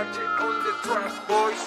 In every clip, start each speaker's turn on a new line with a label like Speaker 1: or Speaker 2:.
Speaker 1: magic on the track, boys.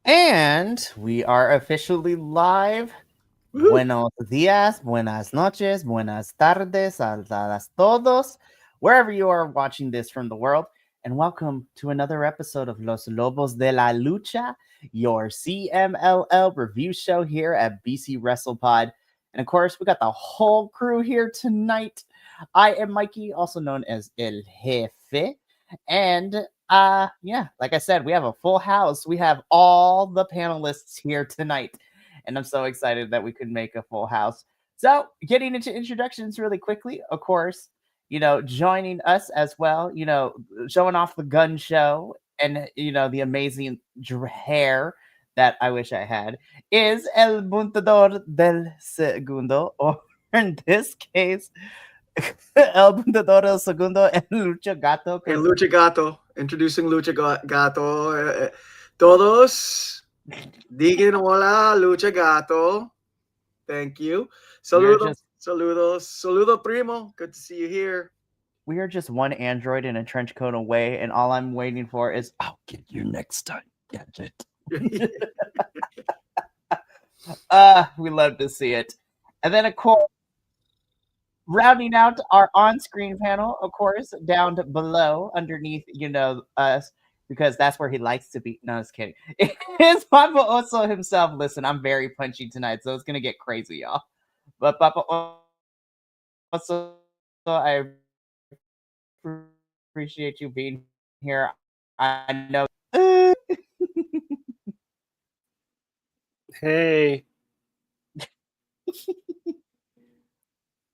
Speaker 2: And we are officially live.
Speaker 3: Woohoo.
Speaker 2: Buenos días, buenas noches, buenas tardes, a todos, wherever you are watching this from the world. And welcome to another episode of Los Lobos de la Lucha, your CMLL review show here at BC WrestlePod. And of course, we got the whole crew here tonight. I am Mikey, also known as El Jefe. And yeah, like I said, we have a full house. We have all the panelists here tonight. And I'm so excited that we could make a full house. So, getting into introductions really quickly, of course, joining us as well, showing off the gun show and, the amazing hair that I wish I had, is El Buntador del Segundo, or in this case, El Buntador del Segundo and Lucha Gato.
Speaker 3: And Lucha Gato. Introducing Lucha Gato. Todos digan hola, Lucha Gato. Thank you. Saludos. Saludo, primo. Good to see you here.
Speaker 2: We are just one android in a trench coat away, and all I'm waiting for is, I'll get you next time, Gadget. We love to see it. And then, of course, rounding out our on-screen panel, of course, down below, underneath, us, because that's where he likes to be. No, I was kidding. It's Papa Oso himself. Listen, I'm very punchy tonight, so it's going to get crazy, y'all. But Papa Oso, I appreciate you being here. I know.
Speaker 4: Hey.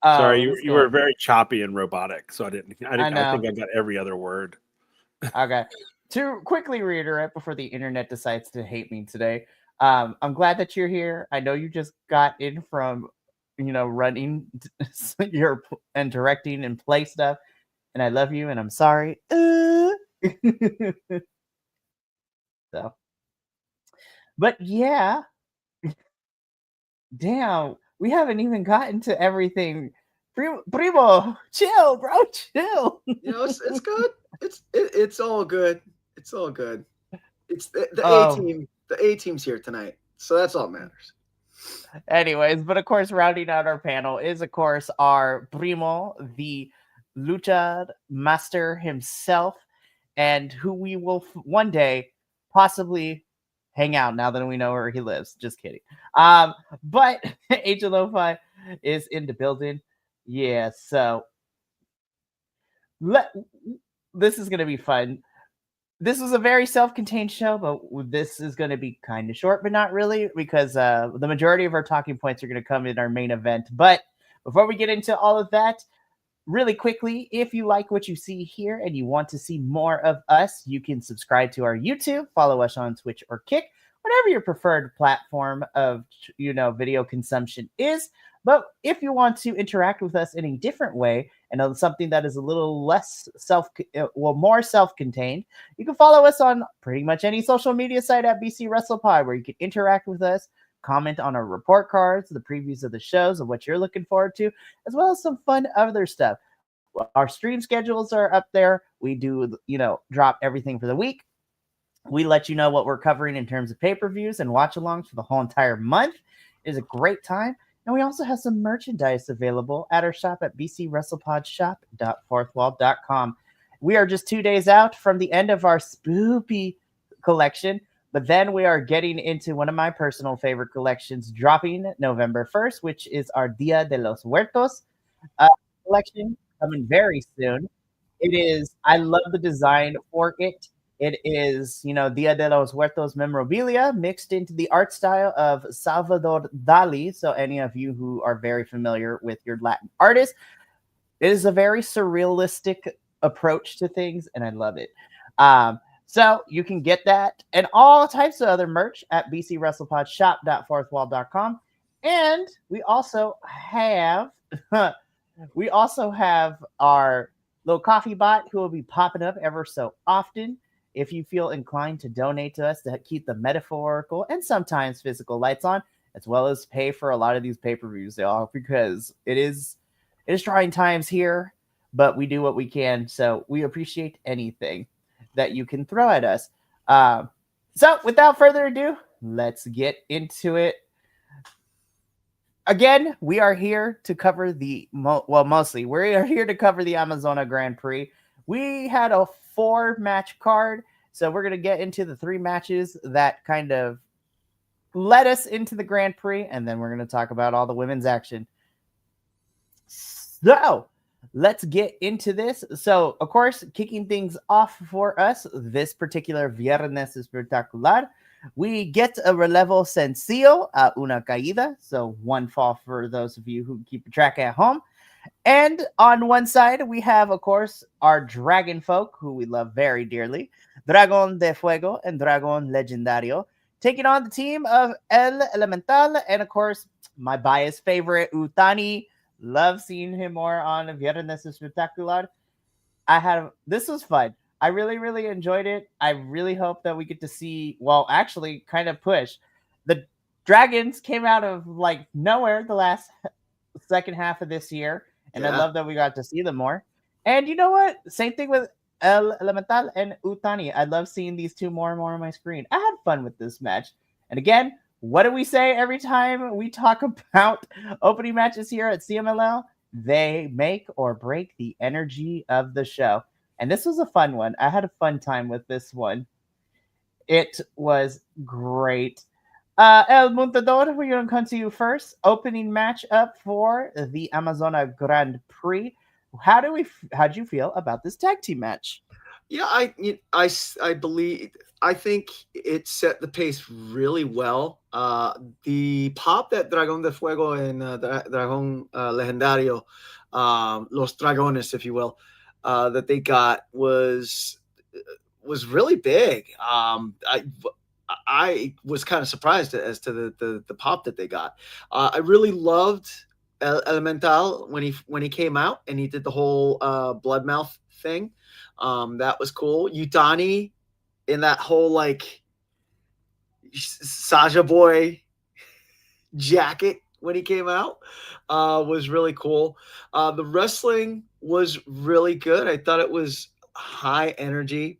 Speaker 4: Sorry,
Speaker 2: this
Speaker 4: you
Speaker 2: guy.
Speaker 4: were very choppy and robotic, so I think
Speaker 2: know.
Speaker 4: I got every other word.
Speaker 2: Okay. To quickly reiterate before the internet decides to hate me today, I'm glad that you're here. I know you just got in from, running and directing and play stuff, and I love you, and I'm sorry. So, but yeah, damn, we haven't even gotten to everything. Primo, chill, bro, chill.
Speaker 3: It's good. It's all good. It's all good. It's the A
Speaker 2: Oh.
Speaker 3: team. The A team's here tonight, so that's all that matters.
Speaker 2: Anyways, but of course, rounding out our panel is, of course, our Primo, the Lucha master himself, and who we will one day possibly hang out now that we know where he lives. Just kidding. But Angel Lo-Fi is in the building. Yeah, so this is gonna be fun. This was a very self-contained show, but this is going to be kind of short, but not really, because the majority of our talking points are going to come in our main event. But before we get into all of that, really quickly, if you like what you see here and you want to see more of us, you can subscribe to our YouTube, follow us on Twitch or Kick, whatever your preferred platform of video consumption is. But if you want to interact with us in a different way and something that is a little less more self-contained, you can follow us on pretty much any social media site at BC WrestlePod, where you can interact with us, comment on our report cards, the previews of the shows, of what you're looking forward to, as well as some fun other stuff. Our stream schedules are up there. We do, drop everything for the week. We let you know what we're covering in terms of pay-per-views and watch-alongs for the whole entire month. It is a great time. And we also have some merchandise available at our shop at bcwrestlepodshop.fourthwall.com. We are just 2 days out from the end of our spoopy collection, but then we are getting into one of my personal favorite collections, dropping November 1st, which is our Dia de los Huertos collection, coming very soon. I love the design for it. It is, Dia de los Huertos memorabilia mixed into the art style of Salvador Dali. So any of you who are very familiar with your Latin artists, it is a very surrealistic approach to things, and I love it. So you can get that and all types of other merch at bcwrestlepodshop.fourthwall.com. And we also have our little coffee bot who will be popping up ever so often. If you feel inclined to donate to us to keep the metaphorical and sometimes physical lights on, as well as pay for a lot of these pay-per-views, y'all, because it is trying times here, but we do what we can. So we appreciate anything that you can throw at us. So without further ado, let's get into it. Again, we are here to cover mostly we are here to cover the Amazona Grand Prix. We had a 4-match card, so we're going to get into the 3 matches that kind of led us into the Grand Prix, and then we're going to talk about all the women's action. So let's get into this. So, of course, kicking things off for us, this particular Viernes Espectacular, we get a relevo sencillo, una caída, so 1 fall for those of you who keep track at home. And on one side, we have, of course, our dragon folk, who we love very dearly, Dragón de Fuego and Dragón Legendario, taking on the team of El Elemental, and, of course, my biased favorite, Utani. Love seeing him more on Viernes Espectacular. This was fun. I really, really enjoyed it. I really hope that we get to see, actually kind of push. The Dragons came out of nowhere the second half of this year, and I love that we got to see them more. And you know what? Same thing with El Elemental and Utani. I love seeing these two more and more on my screen. I had fun with this match. And again, what do we say every time we talk about opening matches here at CMLL? They make or break the energy of the show. And this was a fun one. I had a fun time with this one. It was great. El Montador, we're going to come to you first. Opening match up for the Amazona Grand Prix. How'd you feel about this tag team match?
Speaker 3: Yeah, I believe I think it set the pace really well. The pop that Dragón de Fuego and Dragón Legendario, Los Dragones, if you will, that they got was really big. I was kind of surprised as to the pop that they got. I really loved Elemental when he came out and he did the whole blood mouth thing. That was cool. Utani in that whole like Saja Boy jacket when he came out was really cool. The wrestling was really good. I thought it was high energy.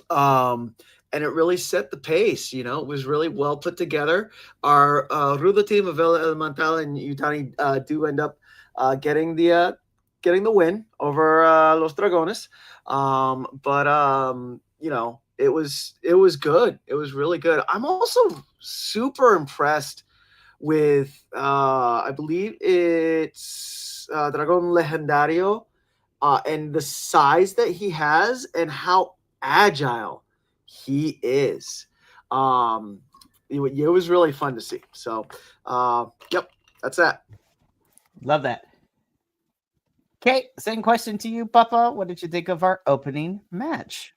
Speaker 3: And it really set the pace. You know, it was really well put together. Our Rudo team of Elemental and Utani do end up getting the win over Los Dragones. But you know, it was good. It was really good. I'm also super impressed with I believe it's Dragon Legendario and the size that he has and how agile he is. It was really fun to see. So, yep, that's that.
Speaker 2: Love that. Okay, same question to you, Papa. What did you think of our opening match?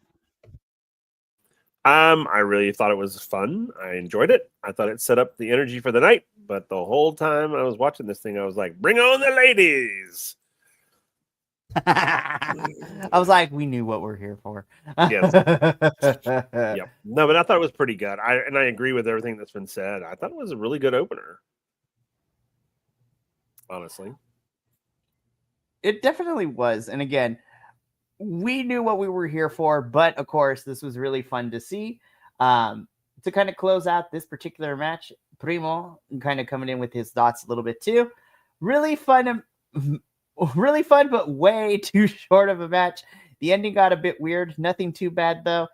Speaker 4: I really thought it was fun. I enjoyed it. I thought it set up the energy for the night. But the whole time I was watching this thing, I was like, "Bring on the ladies!"
Speaker 2: I was like, we knew what we're here for.
Speaker 4: Yes. Yep. No, but I thought it was pretty good. I agree with everything that's been said. I thought it was a really good opener. Honestly.
Speaker 2: It definitely was. And again, we knew what we were here for, but of course, this was really fun to see. To kind of close out this particular match, Primo kind of coming in with his thoughts a little bit too. Really fun, but way too short of a match. The ending got a bit weird. Nothing too bad though.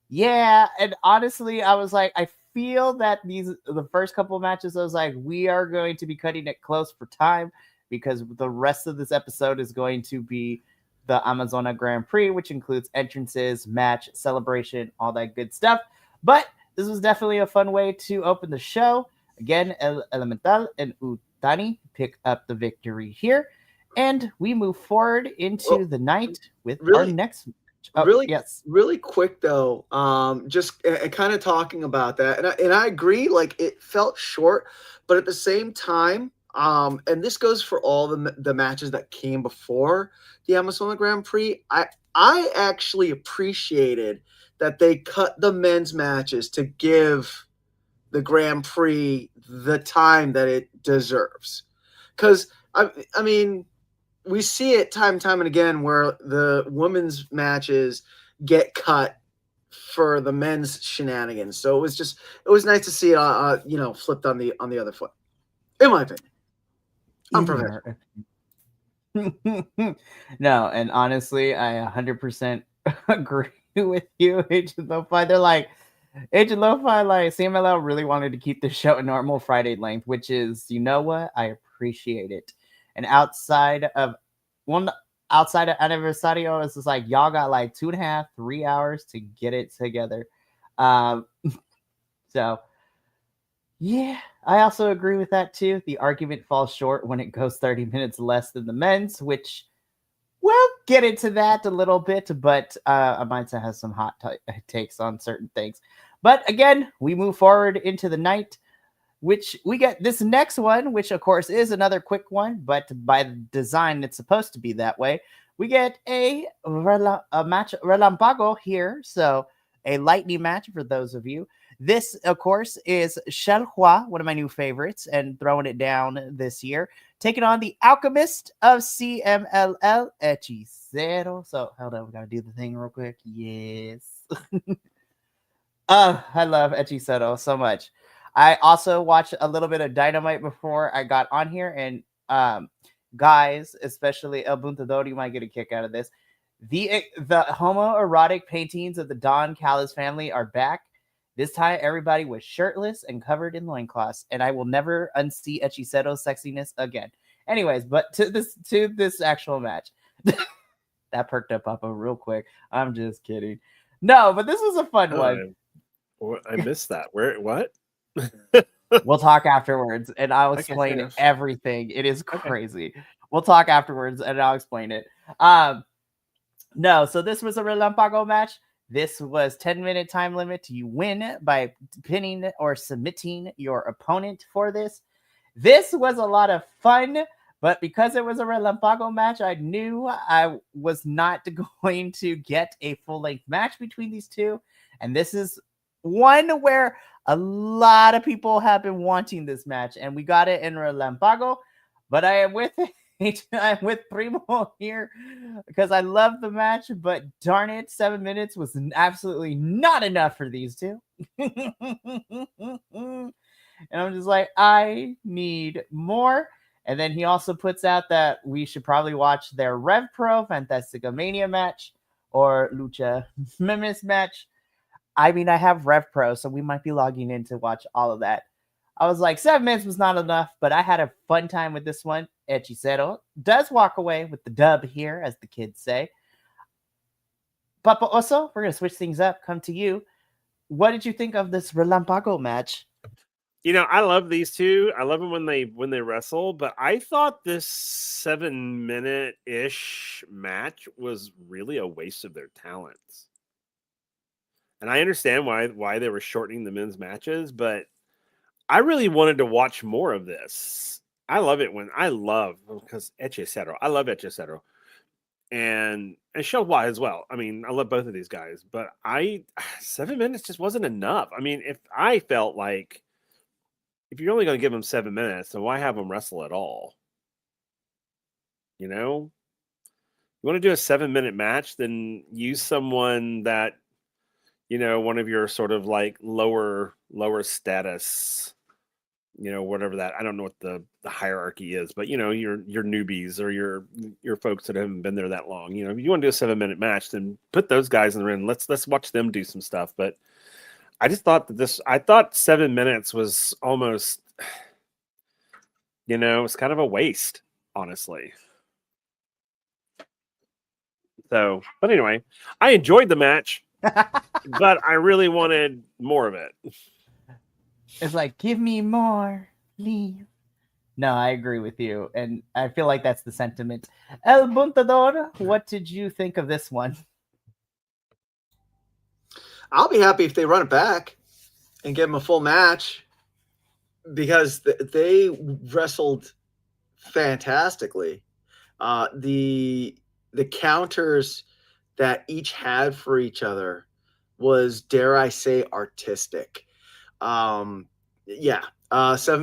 Speaker 2: Yeah, and honestly, I was like, I feel that the first couple of matches, I was like, we are going to be cutting it close for time because the rest of this episode is going to be the Amazona Grand Prix, which includes entrances, match, celebration, all that good stuff. But this was definitely a fun way to open the show. Again, Elemental and Utani pick up the victory here. And we move forward into the night with our next match.
Speaker 3: Oh, really quick though. Just kind of talking about that, and I agree. Like it felt short, but at the same time, and this goes for all the matches that came before the Amazona Grand Prix. I actually appreciated that they cut the men's matches to give the Grand Prix the time that it deserves, because I mean. We see it time and time and again where the women's matches get cut for the men's shenanigans. So it was nice to see it, flipped on the other foot. In my opinion, I'm professional.
Speaker 2: No, and honestly, I 100% agree with you, Agent Lo-Fi. They're like, Agent Lo-Fi, like CMLL really wanted to keep the show a normal Friday length, which is, you know what? I appreciate it. And outside of Aniversario, it's just like y'all got like 2.5, 3 hours to get it together. So yeah, I also agree with that too. The argument falls short when it goes 30 minutes less than the men's, which we'll get into that a little bit, but I might have some hot takes on certain things. But again, we move forward into the night, which we get this next one, which of course is another quick one, but by design, it's supposed to be that way. We get a match Relampago here. So a lightning match for those of you. This, of course, is Shelhua, one of my new favorites, and throwing it down this year, taking on the Alchemist of CMLL, Hechicero. So hold on, we gotta do the thing real quick. Yes. I love Hechicero so much. I also watched a little bit of Dynamite before I got on here, and guys, especially El Buntador, might get a kick out of this. The homoerotic paintings of the Don Callis family are back. This time, everybody was shirtless and covered in loincloths, and I will never unsee Hechicero's sexiness again. Anyways, but to this actual match. That perked up Papa real quick. I'm just kidding. No, but this was a fun one.
Speaker 4: I missed that. Where? What?
Speaker 2: We'll talk afterwards, and I'll
Speaker 4: Okay,
Speaker 2: explain
Speaker 4: fair enough.
Speaker 2: everything. It is
Speaker 4: Okay.
Speaker 2: crazy. We'll talk afterwards, and I'll explain it. No, so this was a Relampago match. This was 10-minute time limit. You win by pinning or submitting your opponent for this. This was a lot of fun, but because it was a Relampago match, I knew I was not going to get a full-length match between these two. And this is one where a lot of people have been wanting this match, and we got it in Relampago. But I am with I'm with Primo here because I love the match, but darn it, 7 minutes was absolutely not enough for these two. And I'm just like, I need more. And then he also puts out that we should probably watch their Rev Pro Fantastica Mania match or Lucha Memes match. I mean, I have Rev Pro, so we might be logging in to watch all of that. I was like, 7 minutes was not enough, but I had a fun time with this one. Hechicero does walk away with the dub here, as the kids say. Papa Oso, we're going to switch things up. Come to you. What did you think of this Relampago match?
Speaker 4: You know, I love these two. I love them when they wrestle, but I thought this 7-minute-ish match was really a waste of their talents. And I understand why they were shortening the men's matches, but I really wanted to watch more of this. I love it because Hechicero. I love Hechicero. And Shelby as well. I mean, I love both of these guys, but 7 minutes just wasn't enough. I mean, if I felt like if you're only going to give them 7 minutes, then why have them wrestle at all? You know, you want to do a 7-minute match, then use someone that, you know, one of your sort of like lower status, you know, whatever that, I don't know what the hierarchy is, but you know, your newbies or your folks that haven't been there that long. You know, if you want to do a 7-minute match, then put those guys in the ring. Let's watch them do some stuff. But I just thought that I thought 7 minutes was almost, you know, it's kind of a waste, honestly. So, but anyway, I enjoyed the match, but I really wanted more of it.
Speaker 2: It's like, give me more, leave. No, I agree with you. And I feel like that's the sentiment. El Buntador, what did you think of this one?
Speaker 3: I'll be happy if they run it back and give them a full match because they wrestled fantastically. The counters that each had for each other was, dare I say, artistic. 7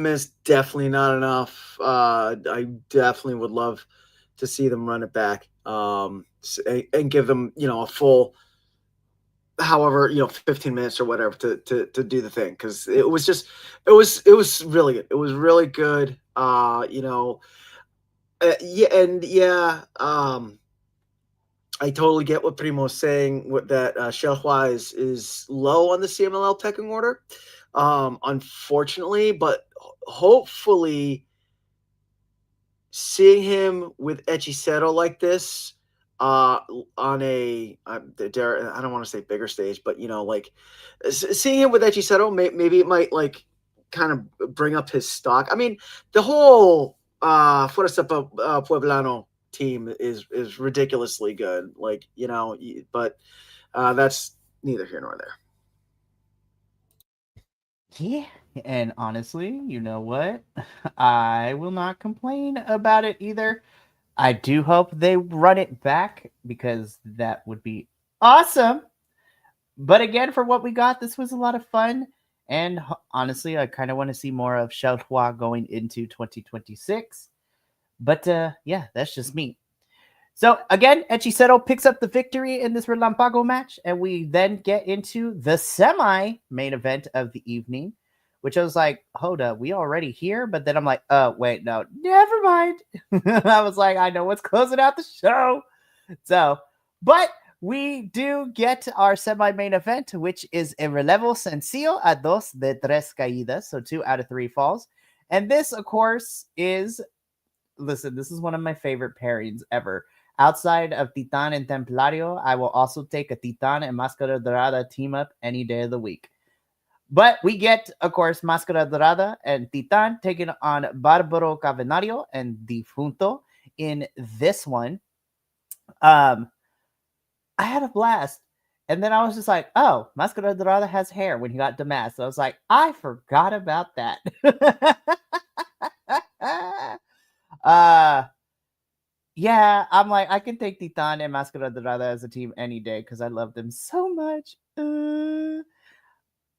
Speaker 3: minutes definitely not enough. I definitely would love to see them run it back and give them, you know, a full, however, you know, 15 minutes or whatever to do the thing, because it was really good. It was really good. I totally get what Primo's saying, that Shelhua is low on the CMLL pecking order, unfortunately, but hopefully seeing him with Hechicero like this on a, I don't want to say bigger stage, but you know, like seeing him with Hechicero, maybe it might like kind of bring up his stock. I mean, the whole Fuerza Pueblano team is ridiculously good, like, you know, but that's neither here nor there.
Speaker 2: Yeah, and honestly, you know what? I will not complain about it either. I do hope they run it back because that would be awesome. But again, for what we got, this was a lot of fun. And honestly, I kind of want to see more of Xiaohua going into 2026. But yeah, that's just me. So again, Hechicero picks up the victory in this Relampago match, and we then get into the semi-main event of the evening, which I was like, hold up, we already here? But then I'm like, wait, no, never mind. I was like, I know what's closing out the show. So, but we do get our semi-main event, which is a relevo sencillo a 2 de 3 caídas, so 2 out of 3 falls. And this, of course, is, listen, this is one of my favorite pairings ever. Outside of Titan and Templario, I will also take a Titan and Máscara Dorada team up any day of the week. But we get, of course, Máscara Dorada and Titan taking on Barbaro Cavernario and Difunto in this one. I had a blast. And then I was just like, oh, Máscara Dorada has hair when he got demasked. I was like, I forgot about that. Yeah, I'm like, I can take Titan and Máscara Dorada as a team any day because I love them so much.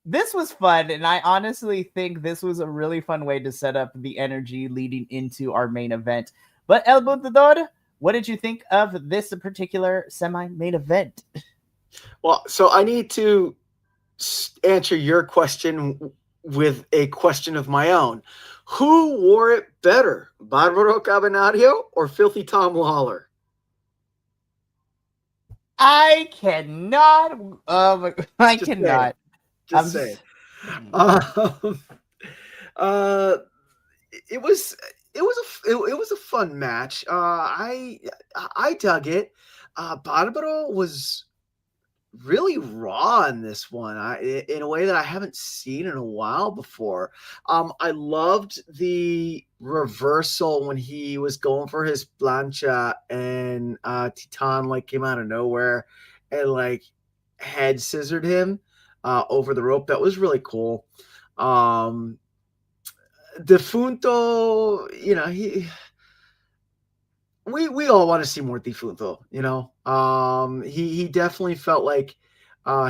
Speaker 2: This was fun, and I honestly think this was a really fun way to set up the energy leading into our main event. But El Montador, what did you think of this particular semi-main event?
Speaker 3: Well, so I need to answer your question with a question of my own. Who wore it better, Barbaro Cavernario or Filthy Tom Lawler?
Speaker 2: I cannot. I
Speaker 3: Just
Speaker 2: cannot.
Speaker 3: Just say. It was a fun match. I dug it. Barbaro was really raw in this one, in a way that I haven't seen in a while before. I loved the reversal when he was going for his plancha and Titan like came out of nowhere and like head scissored him over the rope. That was really cool. Defunto, you know, we all want to see more Defunto, you know. He definitely felt like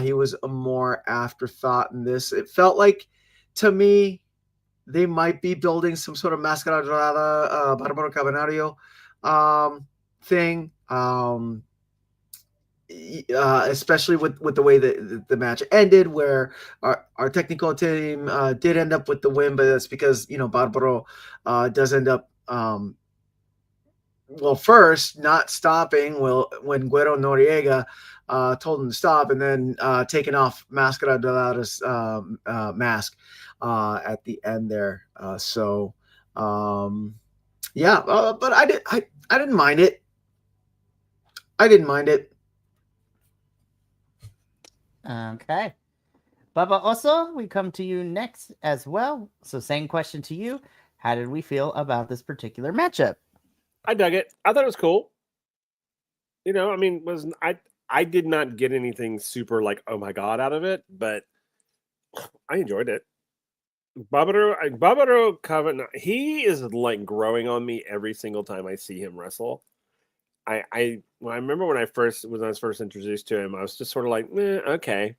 Speaker 3: he was a more afterthought in this. It felt like to me they might be building some sort of Máscara Dorada, Barbaro Cavernario thing. Especially with the way that the match ended, where our technical team did end up with the win, but that's because, you know, Barbaro does end up well, first not stopping when Guero Noriega told him to stop, and then taking off Máscara Dorada's mask at the end there. Yeah, but I didn't mind it. I didn't mind it.
Speaker 2: Okay. Baba Oso, we come to you next as well. So same question to you. How did we feel about this particular matchup?
Speaker 4: I dug it. I thought it was cool. You know, I mean, I did not get anything super like, oh my God, out of it, but I enjoyed it. Barbaro Covenant, he is like growing on me every single time I see him wrestle. I remember when I was first introduced to him, I was just sort of like, okay,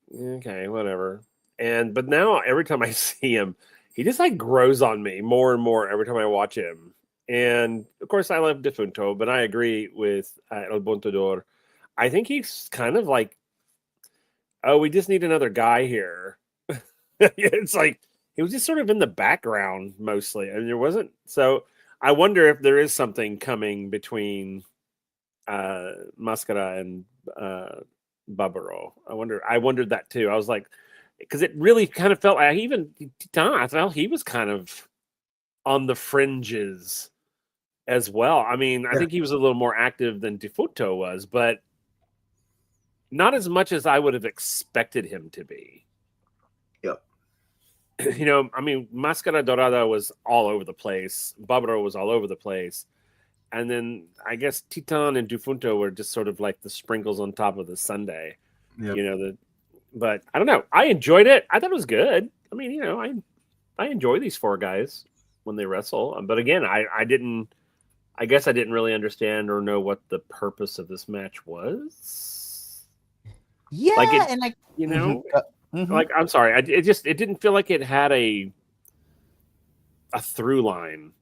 Speaker 4: whatever. But now every time I see him, he just like grows on me more and more every time I watch him. And of course, I love Defunto, but I agree with El Montador. I think he's kind of like, oh, we just need another guy here. It's like he was just sort of in the background mostly, and there wasn't. So I wonder if there is something coming between Mascara and Barbaro. I wondered that too. I was like, because it really kind of felt like even Titan, I felt he was kind of on the fringes as well. I mean, I think he was a little more active than Defunto was, but not as much as I would have expected him to be.
Speaker 3: Yep.
Speaker 4: You know, I mean, Máscara Dorada was all over the place. Barbaro was all over the place. And then I guess Titan and Defunto were just sort of like the sprinkles on top of the sundae.
Speaker 3: Yep.
Speaker 4: You know, but I don't know. I enjoyed it. I thought it was good. I mean, you know, I enjoy these four guys when they wrestle. But again, I guess I didn't really understand or know what the purpose of this match was.
Speaker 2: Yeah,
Speaker 4: like
Speaker 2: and like,
Speaker 4: you know, like I'm sorry, it didn't feel like it had a through line.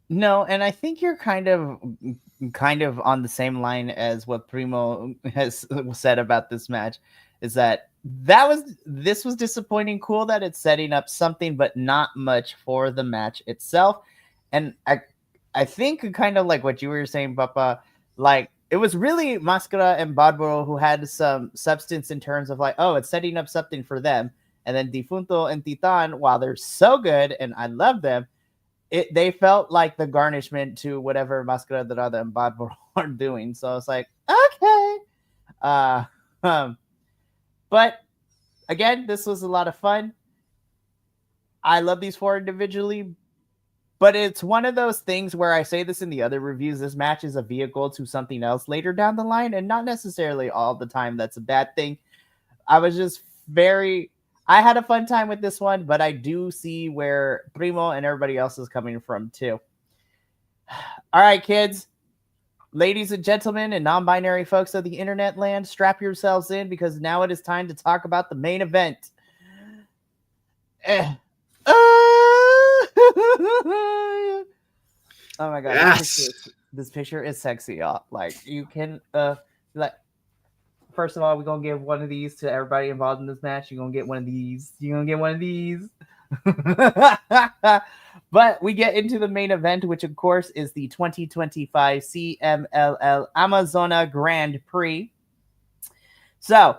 Speaker 2: No, and I think you're kind of on the same line as what Primo has said about this match. Is that this was disappointing. Cool that it's setting up something, but not much for the match itself. And I think kind of like what you were saying, Papa, like it was really Mascara and Barbaro who had some substance in terms of like, oh, it's setting up something for them. And then Defunto and Titan, while they're so good and I love them, they felt like the garnishment to whatever Mascara Dorada and Bad are doing. So I was like, okay. But again, this was a lot of fun. I love these four individually, but it's one of those things where I say this in the other reviews. This match is a vehicle to something else later down the line, and not necessarily all the time that's a bad thing. I was just I had a fun time with this one, but I do see where Primo and everybody else is coming from too. All right, kids, ladies and gentlemen, and non-binary folks of the internet land, strap yourselves in because now it is time to talk about the main event. Oh my god!
Speaker 3: Yes.
Speaker 2: This picture is sexy, y'all. Like you can, like. First of all, we're gonna give one of these to everybody involved in this match. You're gonna get one of these. You're gonna get one of these. But we get into the main event, which of course is the 2025 CMLL Amazona Grand Prix. So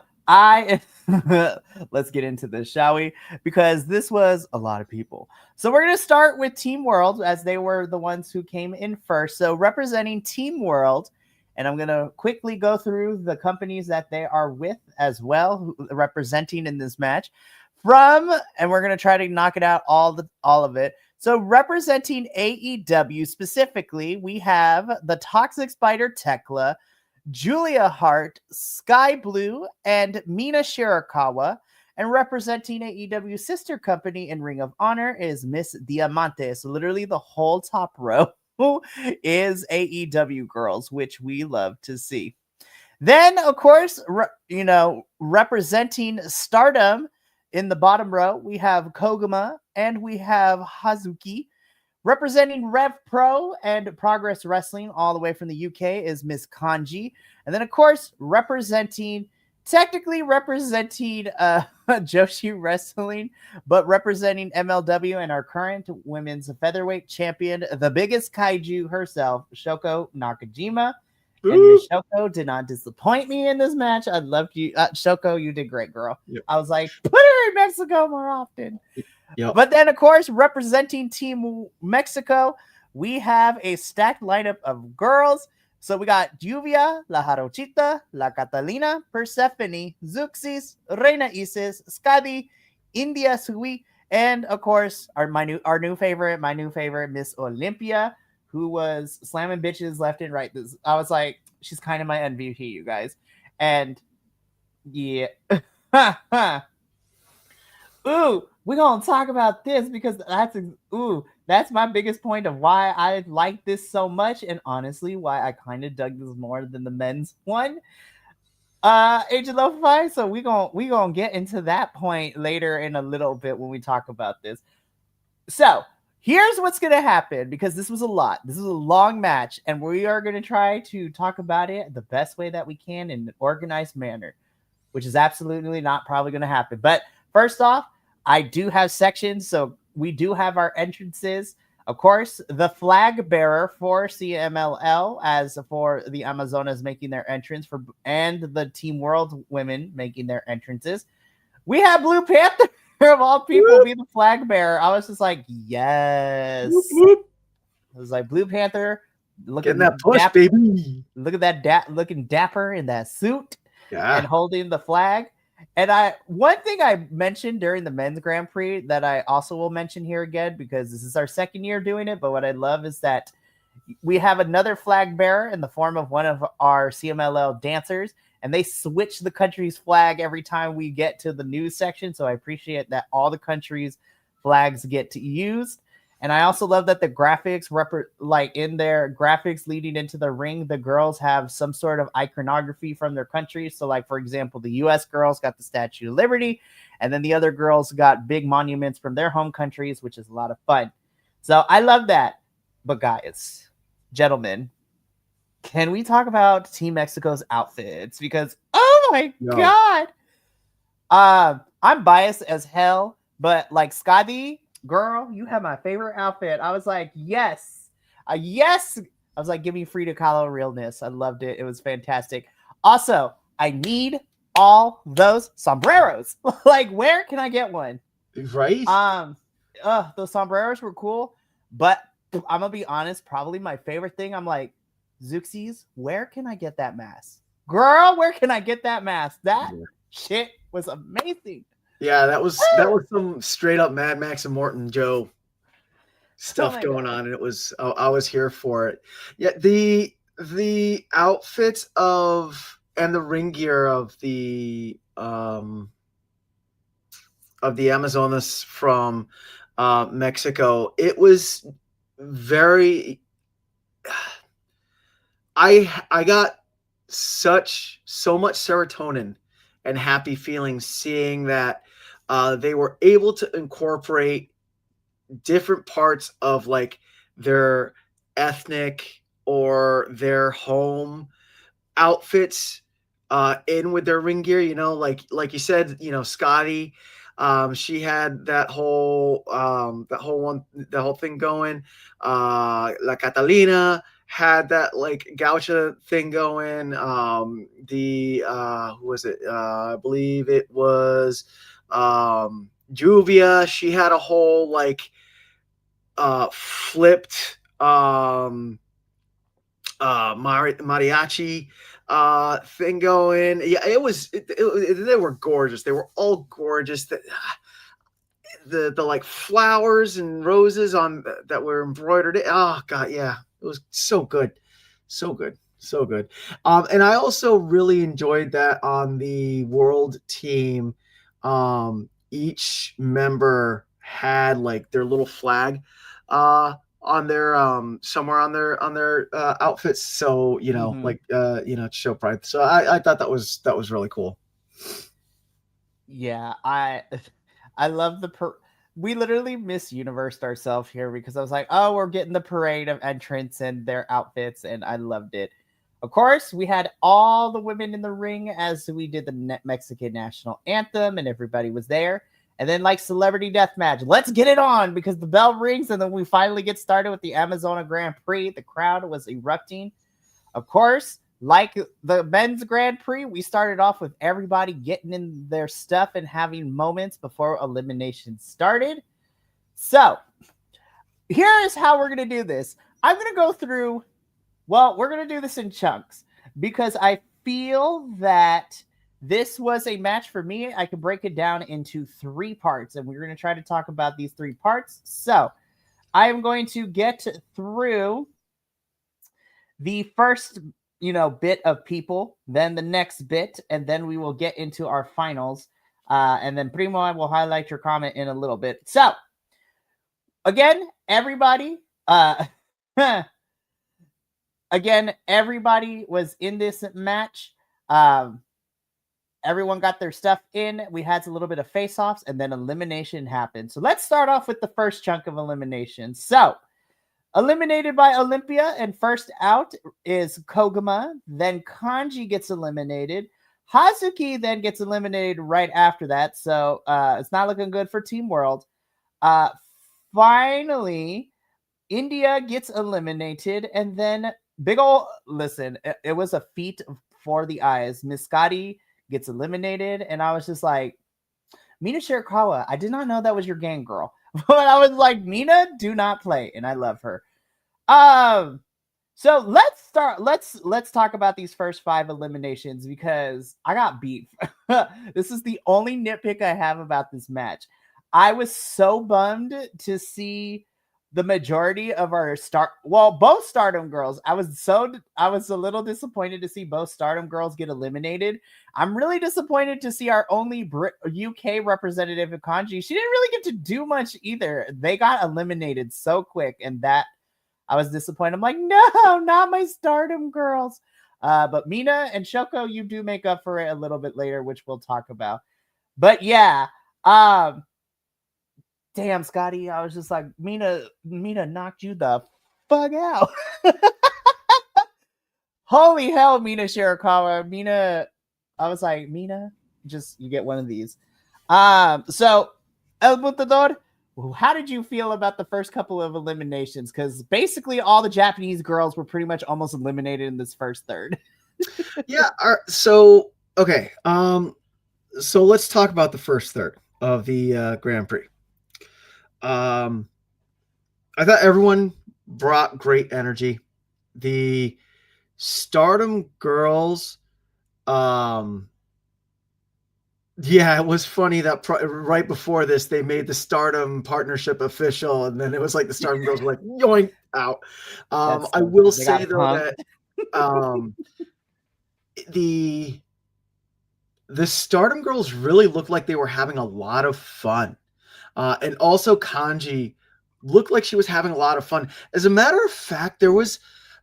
Speaker 2: let's get into this, shall we? Because this was a lot of people. So we're gonna start with Team World, as they were the ones who came in first. So representing Team World. And I'm going to quickly go through the companies that they are with as well, representing in this match. And we're going to try to knock it out all of it. So representing AEW specifically, we have the Toxic Spider Tekla, Julia Hart, Sky Blue, and Mina Shirakawa. And representing AEW's sister company in Ring of Honor is Miss Diamante. So literally the whole top row is AEW girls, which we love to see. Then, of course, representing Stardom in the bottom row, we have Koguma and we have Hazuki. Representing Rev Pro and Progress Wrestling all the way from the UK is Miss Kanji. And then, of course, technically representing Joshi Wrestling, but representing MLW and our current women's featherweight champion, the biggest kaiju herself, Shoko Nakajima. Ooh. And Miss Shoko did not disappoint me in this match. I loved you. Shoko, you did great, girl. Yep. I was like, put her in Mexico more often. Yep. But then, of course, representing Team Mexico, we have a stacked lineup of girls. So we got Lluvia, La Jarochita, La Catalina, Persephone, Zuxis, Reina Isis, Skadi, India Sui, and of course my new favorite, Miss Olympia, who was slamming bitches left and right. I was like, she's kind of my MVP, you guys. And yeah. Ooh, we're gonna talk about this because that's my biggest point of why I like this so much, and honestly, why I kind of dug this more than the men's one. Agent Lo-Fi. So we gonna get into that point later in a little bit when we talk about this. So here's what's gonna happen, because this was a lot. This is a long match, and we are gonna try to talk about it the best way that we can in an organized manner, which is absolutely not probably gonna happen. But first off, I do have sections, so we do have our entrances. Of course, the flag bearer for CMLL, as for the Amazonas making their entrance, and the Team World women making their entrances. We have Blue Panther, of all people, be the flag bearer. I was just like, yes. I was like, Blue Panther, look at that push, baby. Look at that looking dapper in that suit, and holding the flag. And one thing I mentioned during the men's Grand Prix that I also will mention here again, because this is our second year doing it, but what I love is that we have another flag bearer in the form of one of our CMLL dancers, and they switch the country's flag every time we get to the news section. So I appreciate that all the countries' flags get to use. And I also love that the graphics, in their graphics leading into the ring, the girls have some sort of iconography from their country. So, like, for example, the U.S. girls got the Statue of Liberty, and then the other girls got big monuments from their home countries, which is a lot of fun. So I love that. But guys, gentlemen, can we talk about Team Mexico's outfits? Because, oh my God. I'm biased as hell, but like Skadi, girl, you have my favorite outfit. I was like, yes. Yes. I was like, give me Frida Kahlo realness. I loved it. It was fantastic. Also, I need all those sombreros. Like, where can I get one?
Speaker 3: Right?
Speaker 2: Those sombreros were cool, But I'm gonna be honest, probably my favorite thing. I'm like, Zeuxis, where can I get that mask? Girl, where can I get that mask? That shit was amazing.
Speaker 3: Yeah, that was some straight up Mad Max and Morton Joe stuff going on, and it was I was here for it. Yeah, the outfits of and the ring gear of the Amazonas from Mexico, it was very I got so much serotonin and happy feelings seeing that they were able to incorporate different parts of like their ethnic or their home outfits in with their ring gear, like you said, Scotty, she had that whole thing going. La Catalina had that like gaucha thing going. Who was it? I believe it was Juvia. She had a whole like flipped mariachi thing going. Yeah, they were gorgeous. They were all gorgeous. The like flowers and roses on that were embroidered. Oh god, yeah, it was so good, so good, so good. And I also really enjoyed that on the world team. Each member had like their little flag on their somewhere on their outfits, so to show pride. So I thought that was really cool.
Speaker 2: Yeah, I love we literally Miss Universe ourselves here because I was like, oh, we're getting the parade of entrants and their outfits, and I loved it. Of course, we had all the women in the ring as we did the Mexican national anthem, and everybody was there. And then like celebrity deathmatch, let's get it on because the bell rings and then we finally get started with the Amazona Grand Prix. The crowd was erupting. Of course, like the men's Grand Prix, we started off with everybody getting in their stuff and having moments before elimination started. So here is how we're going to do this. I'm going to go through, we're going to do this in chunks because I feel that this was a match for me. I could break it down into 3 parts, and we're going to try to talk about these 3 parts. So I am going to get through the first, bit of people, then the next bit, and then we will get into our finals. And then Primo, I will highlight your comment in a little bit. So again, everybody, everybody was in this match. Everyone got their stuff in. We had a little bit of face-offs, and then elimination happened. So let's start off with the first chunk of elimination. So, eliminated by Olympia, and first out is Koguma. Then Kanji gets eliminated. Hazuki then gets eliminated right after that. So, it's not looking good for Team World. Finally, India gets eliminated, and then it was a feat for the eyes. Miss Scotty gets eliminated, and I was just like, Mina Shirakawa, I did not know that was your gang, girl. But I was like, Mina, do not play, and I love her. So let's talk about these first 5 eliminations because I got beat. This is the only nitpick I have about this match. I was so bummed to see the majority of our both Stardom girls. I was a little disappointed to see both Stardom girls get eliminated. I'm really disappointed to see our only UK representative, Kanji. She didn't really get to do much either. They got eliminated so quick, and that I was disappointed. I'm like, no, not my Stardom girls. But Mina and Shoko, you do make up for it a little bit later, which we'll talk about. But yeah, damn, Scotty, I was just like, Mina knocked you the fuck out. Holy hell, Mina Shirakawa. Mina, I was like, Mina, you get one of these. So, El Butador, how did you feel about the first couple of eliminations? Because basically all the Japanese girls were pretty much almost eliminated in this first third.
Speaker 3: Yeah, so, okay. So let's talk about the first third of the Grand Prix. I thought everyone brought great energy. The Stardom girls, yeah, it was funny that right before this they made the Stardom partnership official, and then it was like the Stardom girls were like yoink out. I will say though that the Stardom girls really looked like they were having a lot of fun, and also Kanji looked like she was having a lot of fun. As a matter of fact, there was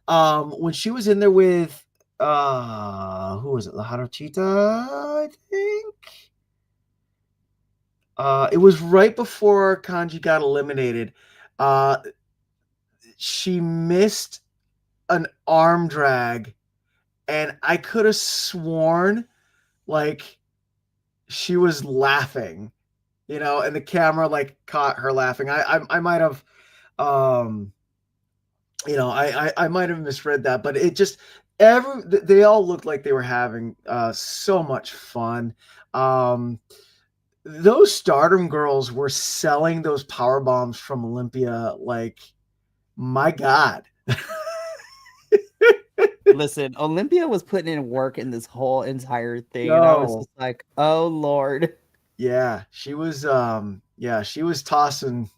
Speaker 3: when she was in there with who was it, La Haruchita, I think. It was right before Kanji got eliminated. She missed an arm drag, and I could have sworn like she was laughing, and the camera like caught her laughing. I might have, I might have misread that, but it just they all looked like they were having so much fun. Those Stardom girls were selling those power bombs from Olympia like, my God.
Speaker 2: Listen, Olympia was putting in work in this whole entire thing, and I was just like, oh Lord.
Speaker 3: Yeah, she was tossing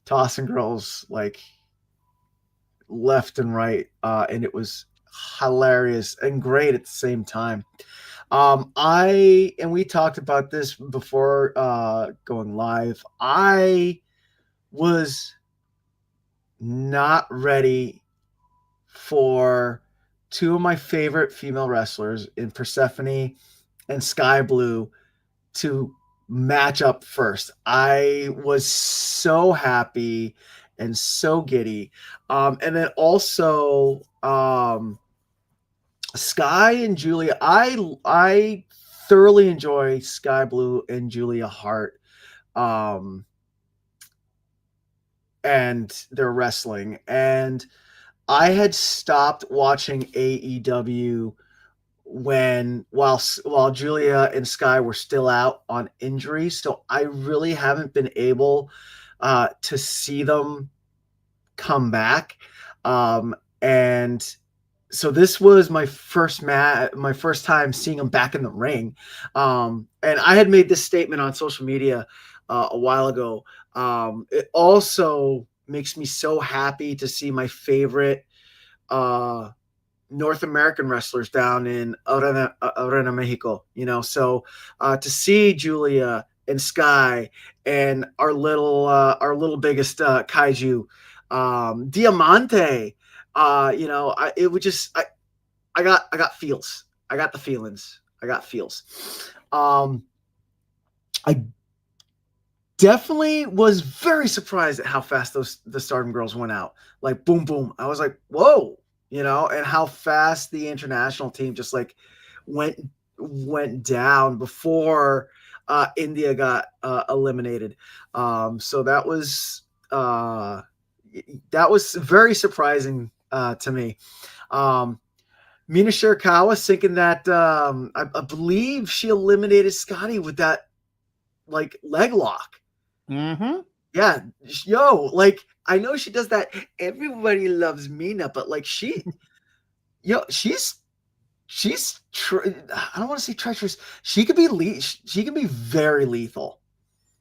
Speaker 3: girls like left and right, and it was hilarious and great at the same time. We talked about this before going live. I was not ready for two of my favorite female wrestlers in Persephone and Sky Blue to match up first. I was so happy and so giddy. And then also Sky and Julia. I thoroughly enjoy Sky Blue and Julia Hart. And their wrestling. And I had stopped watching AEW while Julia and Sky were still out on injury, so I really haven't been able to see them come back. And so this was my first time seeing them back in the ring. And I had made this statement on social media a while ago. It also makes me so happy to see my favorite North American wrestlers down in Arena Mexico, so to see Julia and Sky and our little biggest kaiju, Diamante, it would just, I got feels. I got the feelings. I got feels. I definitely was very surprised at how fast the Stardom girls went out. Like boom, boom. I was like, whoa, and how fast the international team just like went down before India got eliminated. So that was very surprising to me. Mina Shirakawa thinking that I believe she eliminated Scotty with that like leg lock.
Speaker 2: Mm-hmm.
Speaker 3: Yeah, like I know she does that. Everybody loves Mina, but like she's I don't want to say treacherous. She could be she can be very lethal.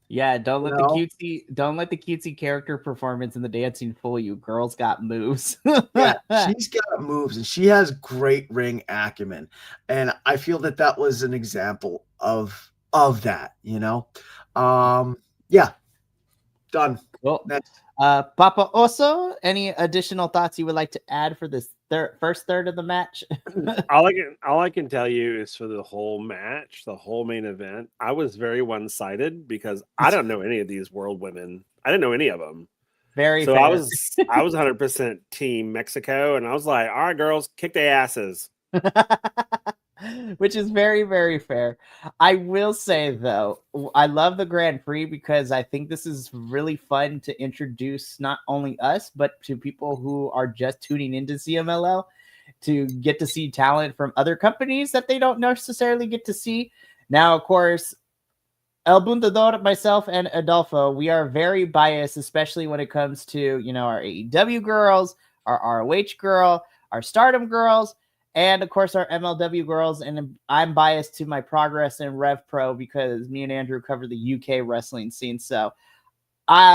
Speaker 2: Yeah, don't let the cutesy character performance and the dancing fool you. Girl's got moves.
Speaker 3: Yeah, she's got moves and she has great ring acumen, and I feel that was an example of that. Yeah, done.
Speaker 2: Cool.
Speaker 3: Next.
Speaker 2: Papa Oso, any additional thoughts you would like to add for this first third of the match?
Speaker 4: all I can tell you is for the whole match, the whole main event, I was very one-sided because I don't know any of these world women. I didn't know any of them.
Speaker 2: Very
Speaker 4: so
Speaker 2: fair.
Speaker 4: I was 100% team Mexico, and I was like, all right, girls, kick their asses.
Speaker 2: Which is very, very fair. I will say, though, I love the Grand Prix because I think this is really fun to introduce not only us, but to people who are just tuning into CMLL to get to see talent from other companies that they don't necessarily get to see. Now, of course, El Buntador, myself, and Adolfo, we are very biased, especially when it comes to, our AEW girls, our ROH girl, our Stardom girls, and of course our MLW girls. And I'm biased to my Progress and Rev Pro because me and Andrew cover the UK wrestling scene. So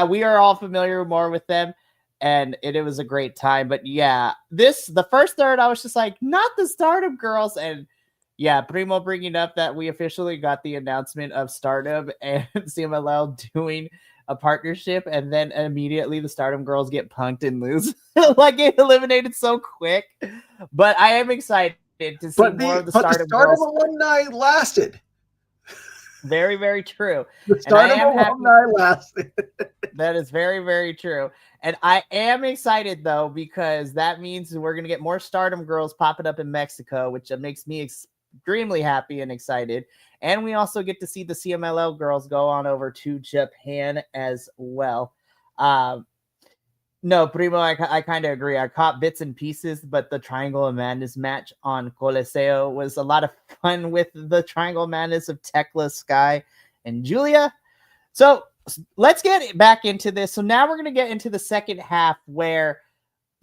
Speaker 2: we are all familiar more with them. And it was a great time. But yeah, the first third, I was just like, not the Stardom girls. And yeah, Primo bringing up that we officially got the announcement of Stardom and CMLL doing a partnership, and then immediately the Stardom girls get punked and lose. Like, it eliminated so quick. But I am excited to see more of the Stardom girls.
Speaker 3: The Stardom alumni lasted.
Speaker 2: Very, very true.
Speaker 3: The Stardom alumni lasted.
Speaker 2: That is very, very true. And I am excited, though, because that means we're going to get more Stardom girls popping up in Mexico, which makes me extremely happy and excited. And we also get to see the CMLL girls go on over to Japan as well. No, Primo, I kind of agree. I caught bits and pieces, but the Triangle of Madness match on Coliseo was a lot of fun with the Triangle of Madness of Tekla, Sky, and Julia. So let's get back into this. So now we're going to get into the second half where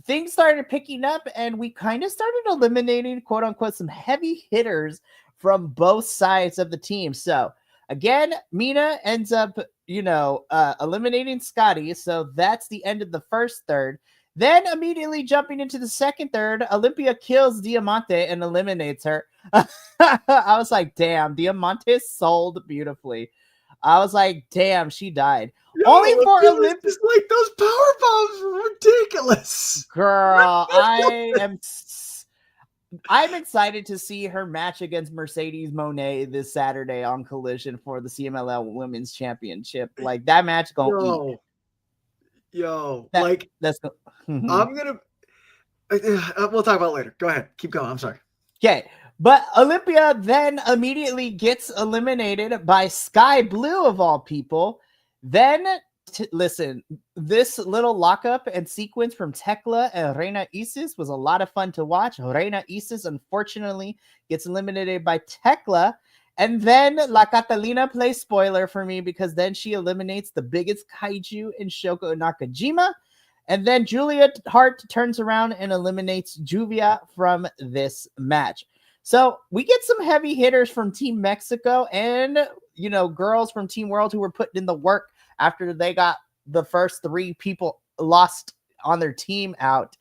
Speaker 2: things started picking up and we kind of started eliminating, quote unquote, some heavy hitters from both sides of the team. So again, Mina ends up, eliminating Scotty. So that's the end of the first third. Then immediately jumping into the second third, Olympia kills Diamante and eliminates her. I was like, damn, Diamante sold beautifully. I was like, damn, she died. Only for Olympia.
Speaker 3: Like, those power bombs were ridiculous.
Speaker 2: Girl, I'm excited to see her match against Mercedes Moné this Saturday on Collision for the CMLL Women's Championship. Like, that match gonna eat.
Speaker 3: I'm gonna. We'll talk about it later. Go ahead, keep going. I'm sorry.
Speaker 2: Okay, but Olympia then immediately gets eliminated by Sky Blue of all people. Then, listen, this little lockup and sequence from Tekla and Reina Isis was a lot of fun to watch. Reina Isis, unfortunately, gets eliminated by Tekla. And then La Catalina plays spoiler for me because then she eliminates the biggest kaiju in Shoko Nakajima. And then Julia Hart turns around and eliminates Juvia from this match. So we get some heavy hitters from Team Mexico and, girls from Team World who were putting in the work after they got the first three people lost on their team out.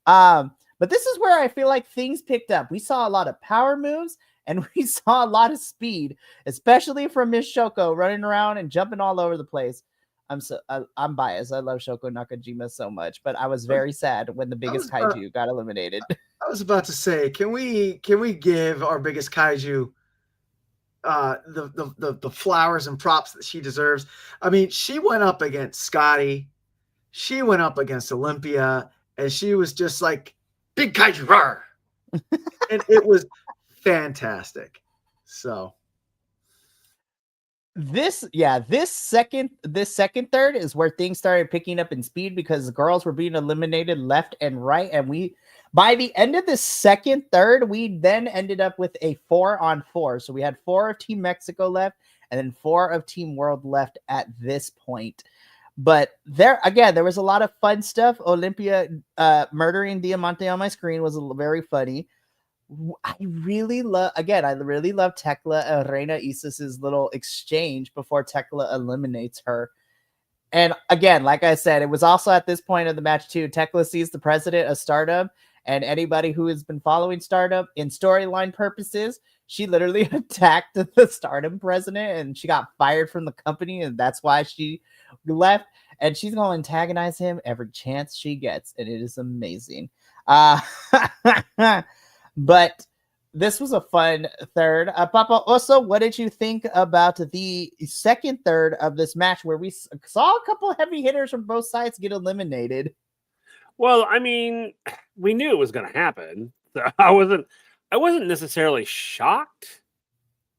Speaker 2: But this is where I feel like things picked up. We saw a lot of power moves and we saw a lot of speed, especially from Miss Shoko running around and jumping all over the place. I'm biased. I love Shoko Nakajima so much, but I was very sad when the biggest kaiju got eliminated.
Speaker 3: I was about to say, can we give our biggest kaiju the flowers and props that she deserves? I mean, she went up against Scotty, she went up against Olympia, and she was just like, big kaiju, rawr! And it was fantastic. So
Speaker 2: this second third is where things started picking up in speed because the girls were being eliminated left and right. And by the end of the second third, we then ended up with a 4-on-4. So we had 4 of Team Mexico left and then 4 of Team World left at this point. But there was a lot of fun stuff. Olympia murdering Diamante on my screen was very funny. I really love Tekla and Reina Isis's little exchange before Tekla eliminates her. And again, like I said, it was also at this point of the match too. Tekla sees the president of Stardom, and anybody who has been following Stardom in storyline purposes, she literally attacked the Stardom president and she got fired from the company, and that's why she left. And she's going to antagonize him every chance she gets, and it is amazing. But this was a fun third. Papa, also, what did you think about the second third of this match where we saw a couple heavy hitters from both sides get eliminated?
Speaker 4: Well, I mean, we knew it was going to happen. So I wasn't necessarily shocked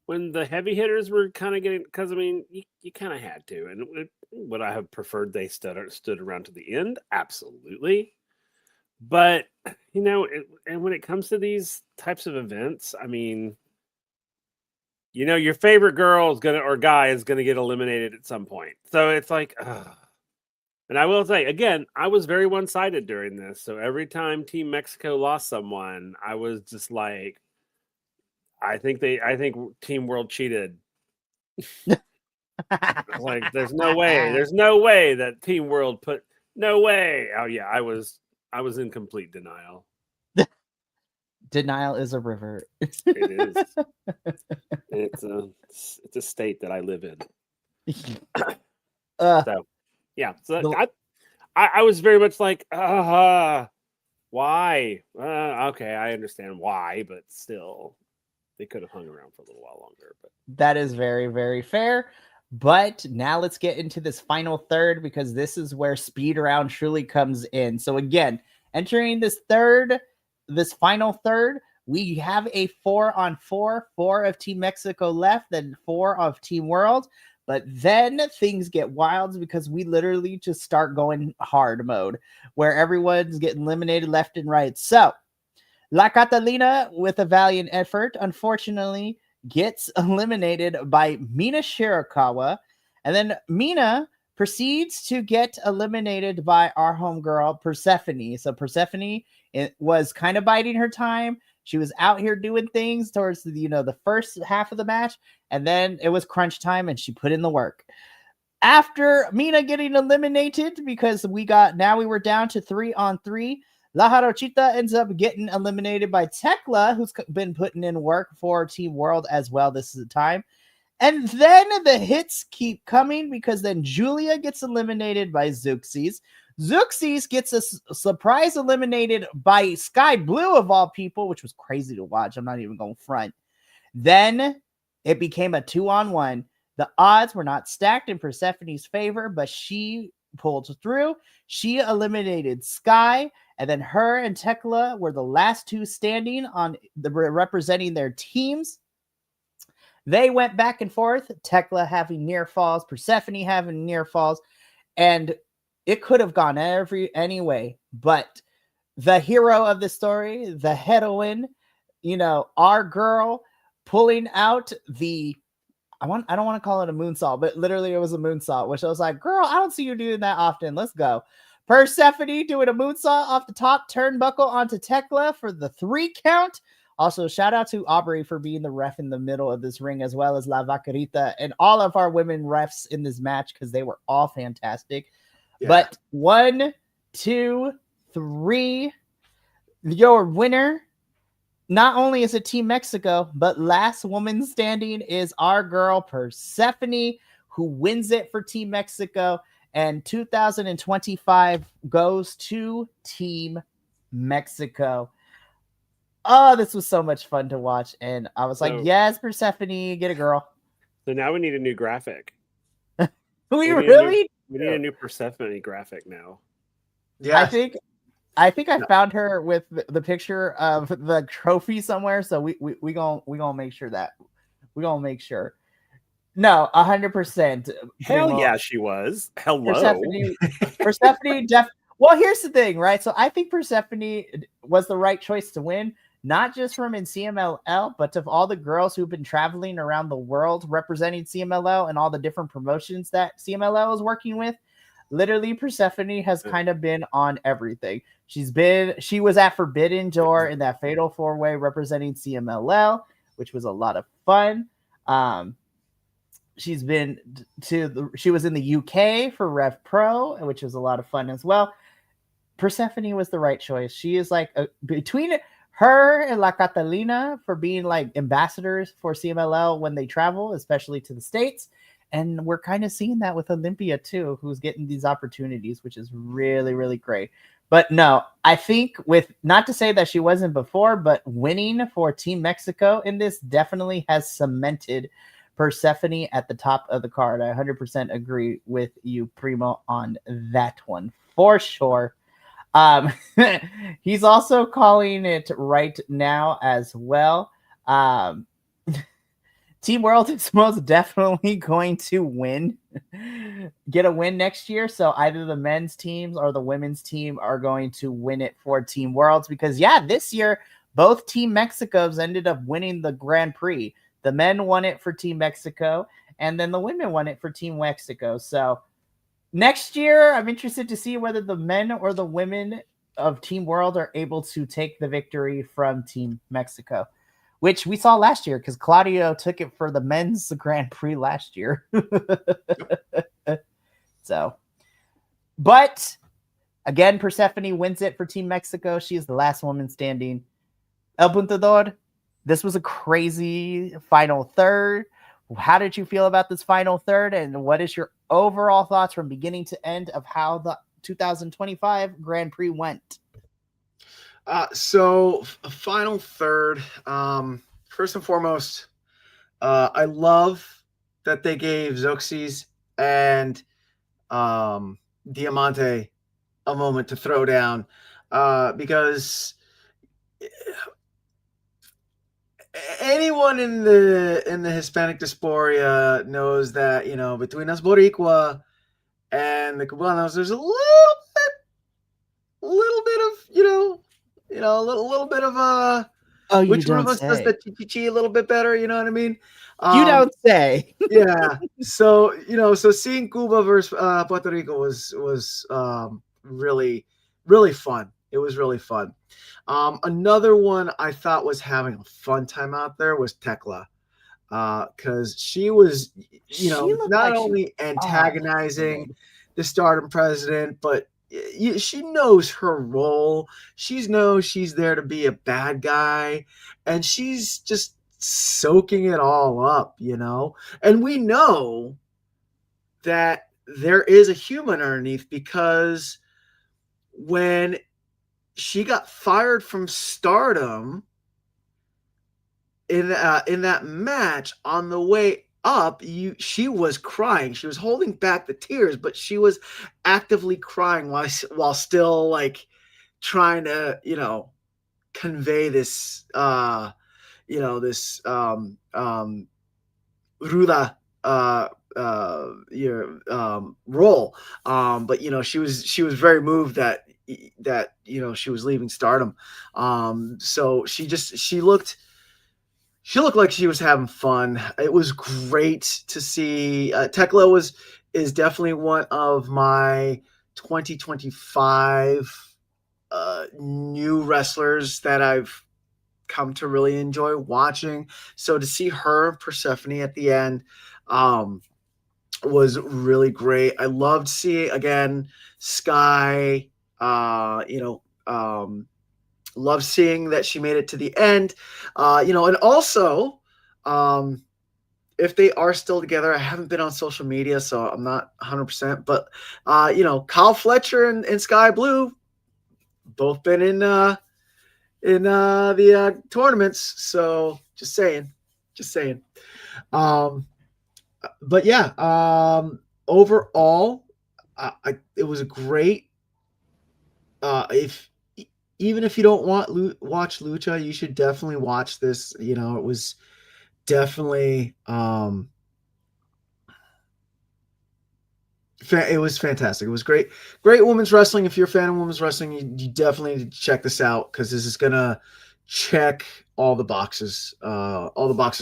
Speaker 4: when the heavy hitters were kind of getting, because I mean, you kind of had to. And would I have preferred they stood around to the end? Absolutely. But, and when it comes to these types of events, I mean, you know, your favorite girl is or guy is gonna get eliminated at some point. So it's like, ugh. And I will say again, I was very one-sided during this. So every time Team Mexico lost someone, I was just like, I think Team World cheated. Like, there's no way that Team World no way. Oh yeah, I was in complete denial.
Speaker 2: Denial is a river.
Speaker 4: It is. It's a state that I live in. So yeah. So I was very much like, why? Okay, I understand why, but still, they could have hung around for a little while longer. But
Speaker 2: that is very, very fair. But now let's get into this final third, because this is where speed round truly comes in. So again, entering this final third, we have a 4-on-4, 4 of Team Mexico left, then 4 of Team World. But then things get wild, because we literally just start going hard mode, where everyone's getting eliminated left and right. So La Catalina, with a valiant effort, unfortunately gets eliminated by Mina Shirakawa. And then Mina proceeds to get eliminated by our homegirl, Persephone. So Persephone was kind of biding her time. She was out here doing things towards the first half of the match, and then it was crunch time, and she put in the work. After Mina getting eliminated, because we were down to 3-on-3, La Jarochita ends up getting eliminated by Tekla, who's been putting in work for Team World as well. This is the time. And then the hits keep coming, because then Julia gets eliminated by Zeuxis. Zeuxis gets a surprise eliminated by Sky Blue, of all people, which was crazy to watch. I'm not even going front. Then it became a 2-on-1. The odds were not stacked in Persephone's favor, but she pulled through. She eliminated Sky, and then her and Tekla were the last two standing on representing their teams. They went back and forth, Tekla having near falls, Persephone having near falls, and it could have gone any way. But the hero of the story, the heroine, our girl, pulling out I don't want to call it a moonsault, but literally it was a moonsault, which I was like, girl, I don't see you doing that often. Let's go. Persephone doing a moonsault off the top turnbuckle onto Tekla for the 3 count. Also, shout out to Aubrey for being the ref in the middle of this ring, as well as La Vaquerita and all of our women refs in this match, because they were all fantastic. Yeah. But 1, 2, 3, your winner, not only is it Team Mexico, but last woman standing is our girl Persephone, who wins it for Team Mexico. And 2025 goes to Team Mexico. Oh, this was so much fun to watch. And I was like, yes, Persephone, get a girl.
Speaker 4: So now we need a new graphic.
Speaker 2: we really?
Speaker 4: We need a new Persephone graphic now.
Speaker 2: Yeah. I think I found her with the picture of the trophy somewhere. So we gonna make sure that we're gonna make sure. No, 100%.
Speaker 4: Hell yeah, she was. Hello.
Speaker 2: Persephone well, here's the thing, right? So I think Persephone was the right choice to win, not just from in CMLL, but of all the girls who've been traveling around the world representing CMLL and all the different promotions that CMLL is working with. Literally, Persephone has kind of been on everything. She was at Forbidden Door in that Fatal 4-Way representing CMLL, which was a lot of fun. She was in the UK for Rev Pro, which was a lot of fun as well. Persephone was the right choice. She is like between her and La Catalina for being like ambassadors for CMLL when they travel, especially to the States. And we're kind of seeing that with Olympia too, who's getting these opportunities, which is really, really great. But no, I think not to say that she wasn't before, but winning for Team Mexico in this definitely has cemented Persephone at the top of the card. I 100% agree with you, Primo, on that one for sure. He's also calling it right now as well. Team World is most definitely going to get a win next year. So either the men's teams or the women's team are going to win it for Team Worlds, because this year, both Team Mexicos ended up winning the Grand Prix. The men won it for Team Mexico, and then the women won it for Team Mexico. So next year, I'm interested to see whether the men or the women of Team World are able to take the victory from Team Mexico, which we saw last year because Claudio took it for the men's Grand Prix last year. So, but again, Persephone wins it for Team Mexico. She is the last woman standing. El Puntador, this was a crazy final third. How did you feel about this final third? And what is your overall thoughts from beginning to end of how the 2025 Grand Prix went?
Speaker 3: So final third, first and foremost, I love that they gave Zoxys and Diamante a moment to throw down, because anyone in the Hispanic diaspora knows that, you know, between us Boricua and the Cubanos, there's a little bit of, a little bit of which one of us does the chi-chi-chi a little bit better, you know what I mean?
Speaker 2: You don't say.
Speaker 3: Yeah. So, so seeing Cuba versus Puerto Rico was really, really fun. It was really fun. Another one I thought was having a fun time out there was Tekla, because she was, not only antagonizing the Stardom president, but she knows her role. She knows she's there to be a bad guy, and she's just soaking it all up, And we know that there is a human underneath, because when she got fired from Stardom in that match, on the way up, she was crying. She was holding back the tears, but she was actively crying while still like trying to, convey this this ruda role. But she was very moved that she was leaving Stardom. So she looked like she was having fun. It was great to see. Tekla is definitely one of my 2025 new wrestlers that I've come to really enjoy watching. So to see her, Persephone, at the end was really great. I loved seeing, again, Sky, love seeing that she made it to the end, and also, if they are still together, I haven't been on social media, so I'm not 100%, but, Kyle Fletcher and Sky Blue both been in the tournaments. So just saying. But yeah, overall, it was a great, even if you don't watch Lucha, you should definitely watch this. It was definitely, it was fantastic. It was great women's wrestling. If you're a fan of women's wrestling, you definitely need to check this out, because this is gonna check all the boxes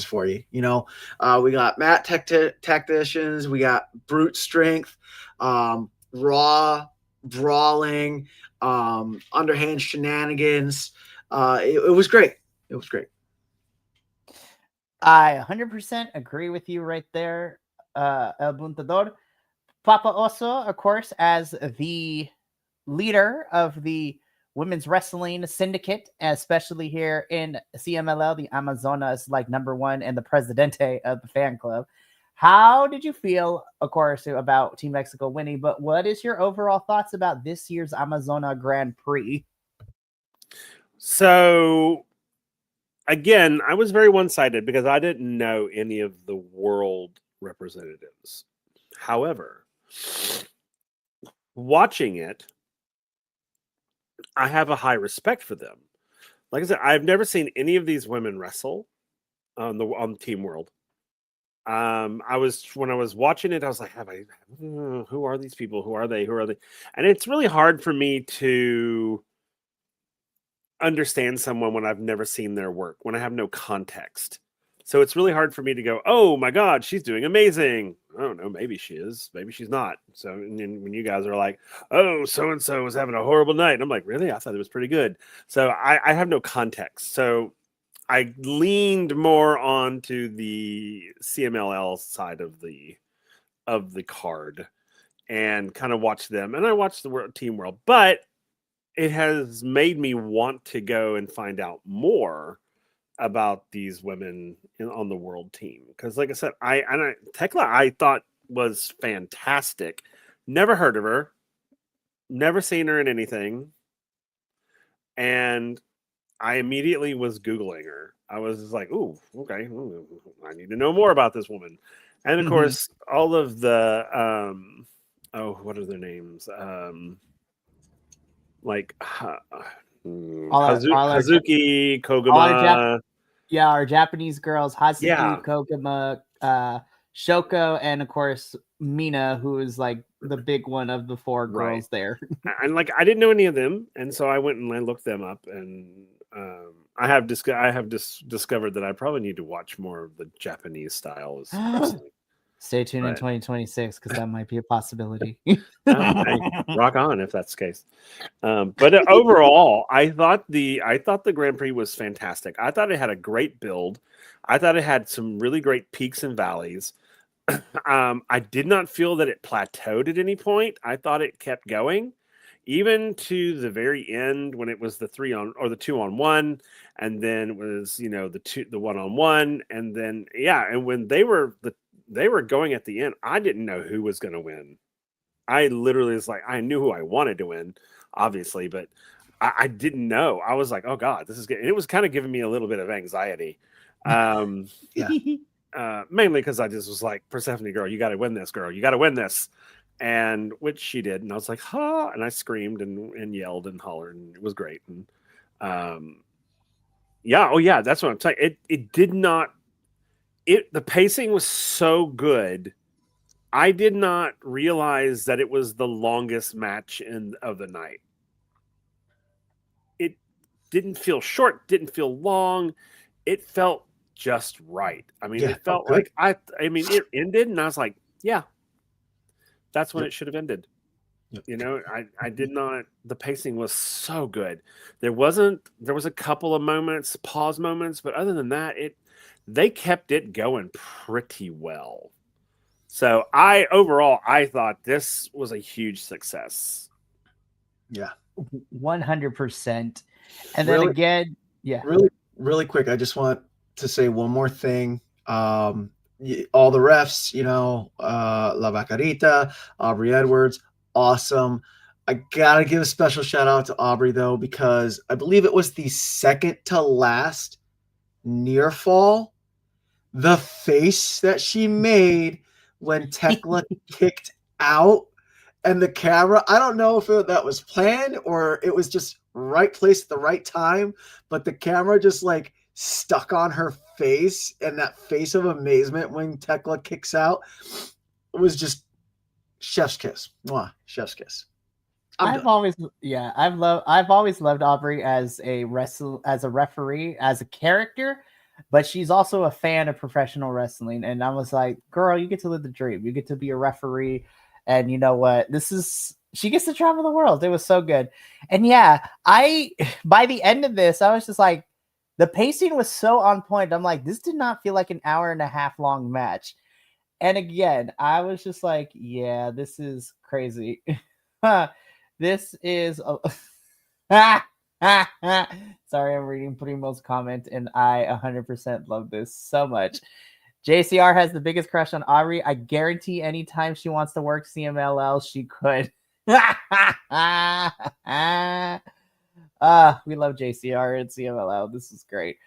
Speaker 3: for you. We got mat tacticians, we got brute strength, raw brawling, underhand shenanigans. It was great. It was great.
Speaker 2: I 100% agree with you right there, El Buntador. Papa Oso, of course, as the leader of the women's wrestling syndicate, especially here in CMLL, the Amazonas, like #1 and the presidente of the fan club. How did you feel, of course, about Team Mexico winning? But what is your overall thoughts about this year's Amazona Grand Prix?
Speaker 4: So, again, I was very one-sided because I didn't know any of the world representatives. However, watching it, I have a high respect for them. Like I said, I've never seen any of these women wrestle on Team World. When I was watching it, I was like, who are these people? Who are they? And it's really hard for me to understand someone when I've never seen their work, when I have no context. So it's really hard for me to go, oh my God, she's doing amazing. I don't know. Maybe she is. Maybe she's not. So and then when you guys are like, oh, so-and-so was having a horrible night. And I'm like, really? I thought it was pretty good. So I have no context. So I leaned more onto the CMLL side of the card and kind of watched them. And I watched the Team World. But it has made me want to go and find out more about these women on the world team, because like I said, Tekla I thought was fantastic. Never heard of her, never seen her in anything, and I immediately was Googling her. I was just like, ooh, okay, I need to know more about this woman. And of course all of the what are their names, like Hazuki, Koguma.
Speaker 2: Our Japanese girls, Hazuki, Koguma, Shoko, and of course Mina, who is like the big one of the four girls there.
Speaker 4: And like I didn't know any of them, and so I went and I looked them up, and I have discovered that I probably need to watch more of the Japanese style.
Speaker 2: Stay tuned in 2026 because that might be a possibility.
Speaker 4: Rock on if that's the case. But overall, I thought the Grand Prix was fantastic. I thought it had a great build. I thought it had some really great peaks and valleys. I did not feel that it plateaued at any point. I thought it kept going, even to the very end when it was the 2-on-1, and then it was the 1-on-1, and then and when they were going at the end, I didn't know who was going to win. I literally was like, I knew who I wanted to win, obviously, but I didn't know. I was like, oh God, this is good. And it was kind of giving me a little bit of anxiety. Mainly because I just was like, Persephone girl, you got to win this, girl. You got to win this. And which she did. And I was like, ha, and I screamed and yelled and hollered, and it was great. And that's what I'm saying. It did not, the pacing was so good. I did not realize that it was the longest match of the night. It didn't feel short, didn't feel long. It felt just right. I mean, it felt like it ended, and I was like, yeah, that's when it should have ended. Yep. I did not. The pacing was so good. There was a couple of moments, pause moments, but other than that, they kept it going pretty well. So overall, I thought this was a huge success.
Speaker 3: Yeah.
Speaker 2: 100%. And then again,
Speaker 3: really quick, I just want to say one more thing. All the refs, La Vacarita, Aubrey Edwards, awesome. I gotta give a special shout out to Aubrey though, because I believe it was the second to last near fall. The face that she made when Tekla kicked out, and the camera, I don't know if that was planned or it was just right place at the right time, but the camera just like stuck on her face, and that face of amazement when Tekla kicks out, it was just chef's kiss. Mwah, chef's kiss.
Speaker 2: I've always loved Aubrey as a referee, as a character, but she's also a fan of professional wrestling. And I was like, girl, you get to live the dream. You get to be a referee. And you know what? She gets to travel the world. It was so good. And by the end of this, I was just like, the pacing was so on point. I'm like, this did not feel like an hour and a half long match. And again, I was just like, yeah, this is crazy. This is sorry, I'm reading Primo's comment, and I 100% love this so much. JCR has the biggest crush on Aubrey. I guarantee anytime she wants to work CMLL, she could. We love JCR and CMLL. This is great.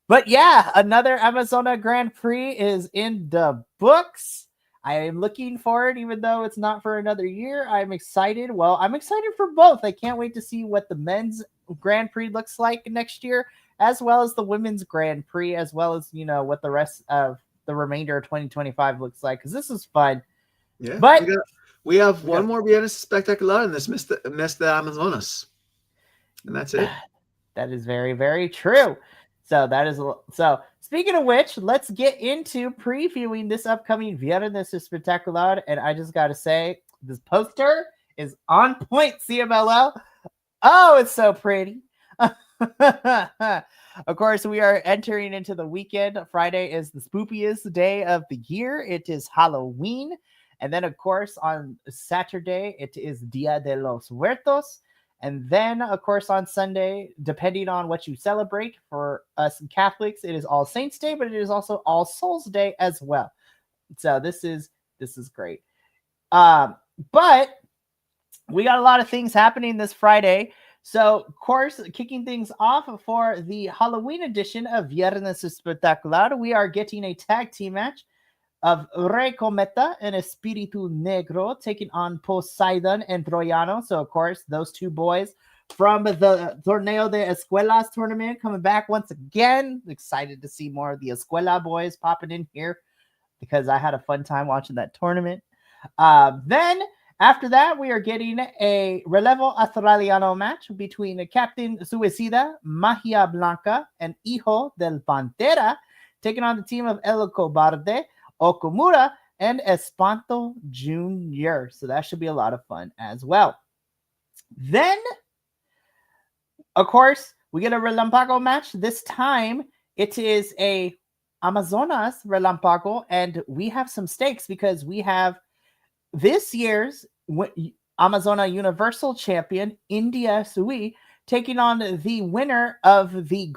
Speaker 2: But yeah, another Amazona Grand Prix is in the books. I am looking forward, even though it's not for another year. I'm excited. Well, I'm excited for both. I can't wait to see what the men's Grand Prix looks like next year, as well as the women's Grand Prix, as well as, what the rest of the remainder of 2025 looks like, because this is fun.
Speaker 3: Yeah,
Speaker 2: but
Speaker 3: we have one more Viernes Spectacular in this Mes de Amazonas, and that's it.
Speaker 2: That is very, very true. So that is so. Speaking of which, let's get into previewing this upcoming Viernes Espectacular. And I just got to say, this poster is on point. CMLL. Oh, it's so pretty. Of course, we are entering into the weekend. Friday is the spookiest day of the year. It is Halloween. And then, of course, on Saturday, it is Dia de los Muertos. And then, of course, on Sunday, depending on what you celebrate, for us Catholics, it is All Saints Day, but it is also All Souls Day as well. So this is great. But we got a lot of things happening this Friday. So, of course, kicking things off for the Halloween edition of Viernes Espectacular, we are getting a tag team match of Rey Cometa and Espiritu Negro taking on Poseidon and Troyano. So, of course, those two boys from the Torneo de Escuelas tournament coming back once again. Excited to see more of the Escuela boys popping in here because I had a fun time watching that tournament. Then, after that, we are getting a Relevo Australiano match between Captain Suicida, Magia Blanca, and Hijo del Pantera, taking on the team of El Cobarde, Okumura, and Espanto Jr. So that should be a lot of fun as well. Then, of course, we get a Relampago match. This time, it is a Amazonas Relampago, and we have some stakes because we have this year's Amazona Universal Champion, India Sui, taking on the winner of the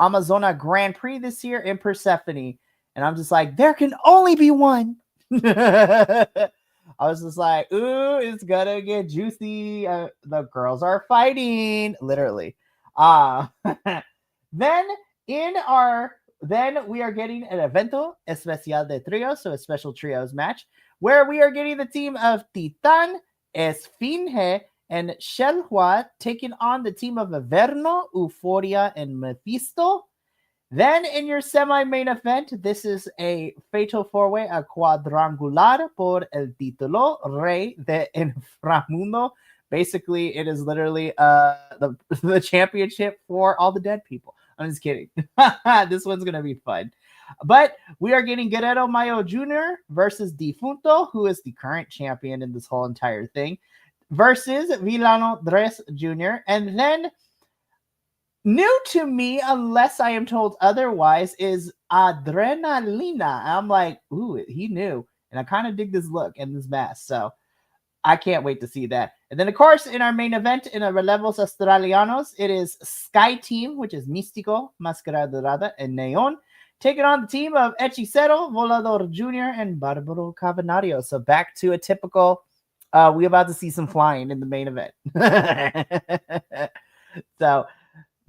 Speaker 2: Amazona Grand Prix this year in Persephone. And I'm just like, there can only be one. I was just like, ooh, it's gonna get juicy. The girls are fighting, literally. Then we are getting an evento especial de trios, so a special trios match, where we are getting the team of Titan, Esfinge, and Shelhua taking on the team of Averno, Euphoria, and Mephisto. Then in your semi-main event, this is a fatal four-way, a cuadrangular por el título Rey de Inframundo. Basically, it is literally the championship for all the dead people. I'm just kidding. This one's going to be fun. But we are getting Guerrero Mayo Jr. versus Defunto, who is the current champion in this whole entire thing, versus Villano Dres Jr. And then, new to me, unless I am told otherwise, is Adrenalina. I'm like, ooh, he knew. And I kind of dig this look and this mask. So I can't wait to see that. And then, of course, in our main event, in the Relevos Australianos, it is Sky Team, which is Místico, Máscara Dorada, and Neon, taking on the team of Hechicero, Volador Jr., and Barbaro Cavernario. So back to a typical, we're about to see some flying in the main event. So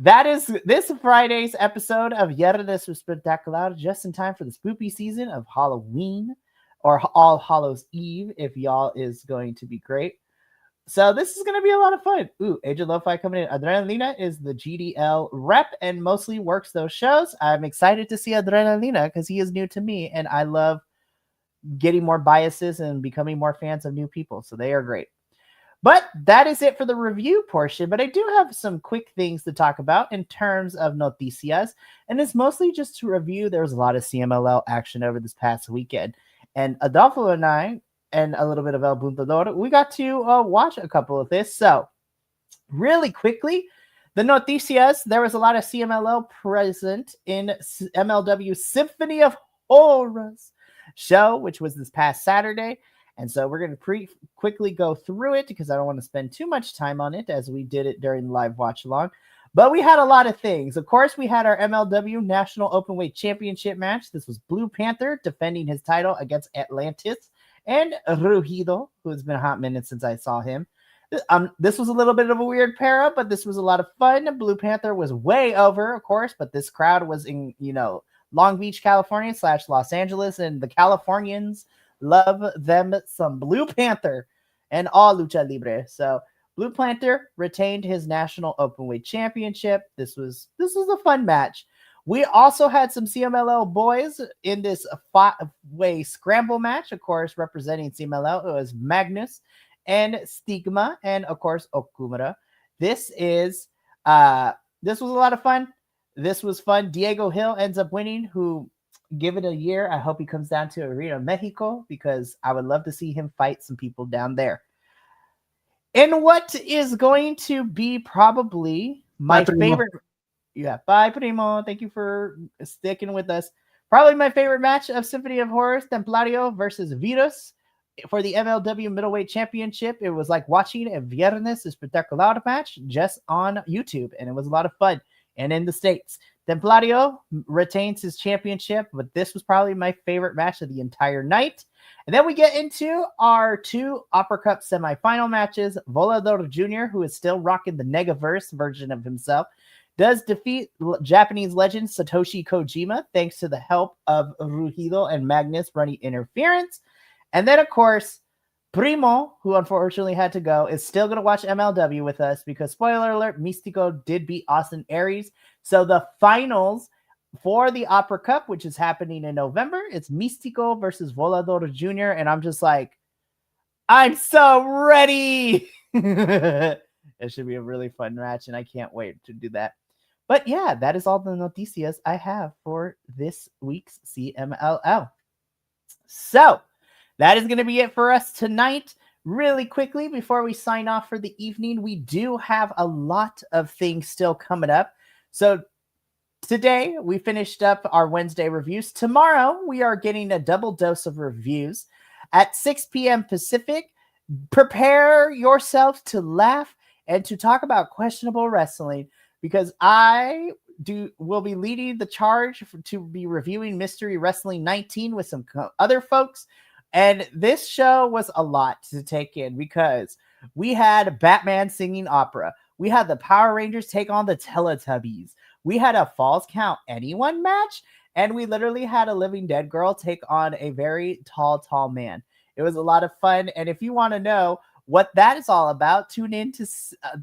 Speaker 2: that is this Friday's episode of Viernes Espectacular, just in time for the spooky season of Halloween, or All Hallows Eve, if y'all is going to be great. So this is going to be a lot of fun. Ooh, Age of Lo-Fi coming in. Adrenalina is the GDL rep and mostly works those shows. I'm excited to see Adrenalina because he is new to me, and I love getting more biases and becoming more fans of new people. So they are great. But that is it for the review portion. But I do have some quick things to talk about in terms of noticias. And it's mostly just to review. There was a lot of CMLL action over this past weekend. And Adolfo and I, and a little bit of El Puntador, we got to watch a couple of this. So, really quickly, the noticias, there was a lot of CMLL present in MLW Symphony of Horrors show, which was this past Saturday. And so we're going to quickly go through it because I don't want to spend too much time on it as we did it during the live watch along. But we had a lot of things. Of course, we had our MLW National Openweight Championship match. This was Blue Panther defending his title against Atlantis and Rugido, who has been a hot minute since I saw him. This was a little bit of a weird pair-up, but this was a lot of fun. Blue Panther was way over, of course, but this crowd was in, Long Beach, California / Los Angeles, and the Californians love them some Blue Panther and all Lucha Libre. So Blue Panther retained his National Openweight Championship. This was a fun match. We also had some CMLL boys in this 5-way scramble match, of course, representing CMLL. It was Magnus and Stigma and, of course, Okumura. This was a lot of fun. this was fun. Diego Hill ends up winning, who, give it a year, I hope he comes down to Arena Mexico, because I would love to see him fight some people down there. And what is going to be probably my favorite... Yeah, bye, Primo. Thank you for sticking with us. Probably my favorite match of Symphony of Horrors, Templario versus Virus for the MLW Middleweight Championship. It was like watching a Viernes Espectacular match just on YouTube, and it was a lot of fun. And in the States, Templario retains his championship, but this was probably my favorite match of the entire night. And then we get into our 2 Opera Cup semifinal matches. Volador Jr., who is still rocking the Negaverse version of himself, does defeat Japanese legend Satoshi Kojima thanks to the help of Rugido and Magnus running interference. And then, of course, Primo, who unfortunately had to go, is still going to watch MLW with us because, spoiler alert, Místico did beat Austin Aries. So the finals for the Opera Cup, which is happening in November, it's Místico versus Volador Jr. And I'm just like, I'm so ready. It should be a really fun match, and I can't wait to do that. But yeah, that is all the noticias I have for this week's CMLL. So that is going to be it for us tonight. Really quickly, before we sign off for the evening, we do have a lot of things still coming up. So today we finished up our Wednesday reviews. Tomorrow we are getting a double dose of reviews at 6 p.m. Pacific. Prepare yourself to laugh and to talk about questionable wrestling, because I will be leading the charge to be reviewing Mystery Wrestling 19 with some other folks. And this show was a lot to take in because we had Batman singing opera. We had the Power Rangers take on the Teletubbies. We had a Falls Count Anyone match. And we literally had a Living Dead girl take on a very tall man. It was a lot of fun. And if you want to know what that is all about, tune in to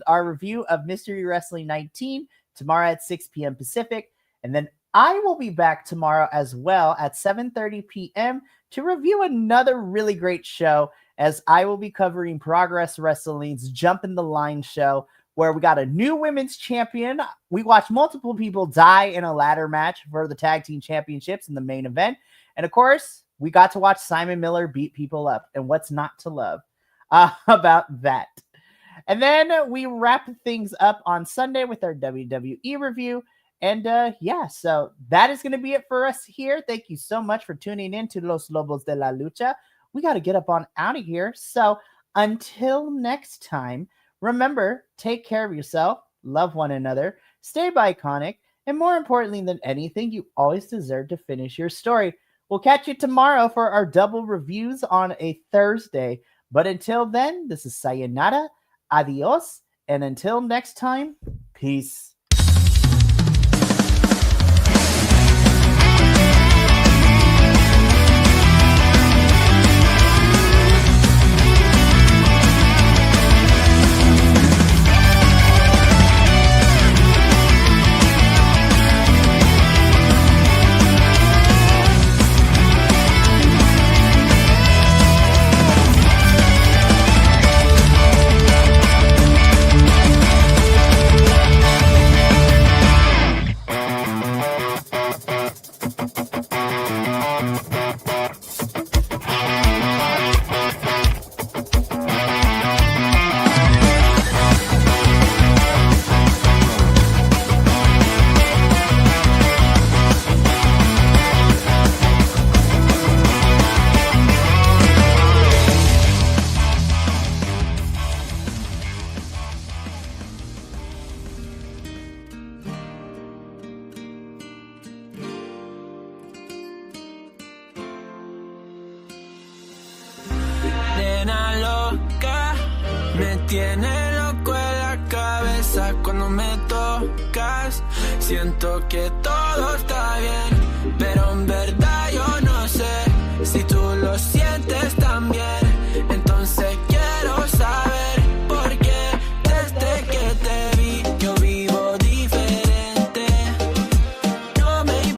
Speaker 2: our review of Mystery Wrestling 19 tomorrow at 6 p.m. Pacific. And then I will be back tomorrow as well at 7:30 p.m. to review another really great show, as I will be covering Progress Wrestling's Jump in the Line show, where we got a new women's champion. We watched multiple people die in a ladder match for the tag team championships in the main event. And of course, we got to watch Simon Miller beat people up. And what's not to love about that? And then we wrap things up on Sunday with our WWE review. And yeah, so that is going to be it for us here. Thank you so much for tuning in to Los Lobos de la Lucha. We got to get up on out of here. So until next time, remember, take care of yourself, love one another, stay iconic, and more importantly than anything, you always deserve to finish your story. We'll catch you tomorrow for our double reviews on a Thursday. But until then, this is sayonara, adios, and until next time, peace.
Speaker 5: Siento que todo está bien, pero en verdad yo no sé si tú lo sabes.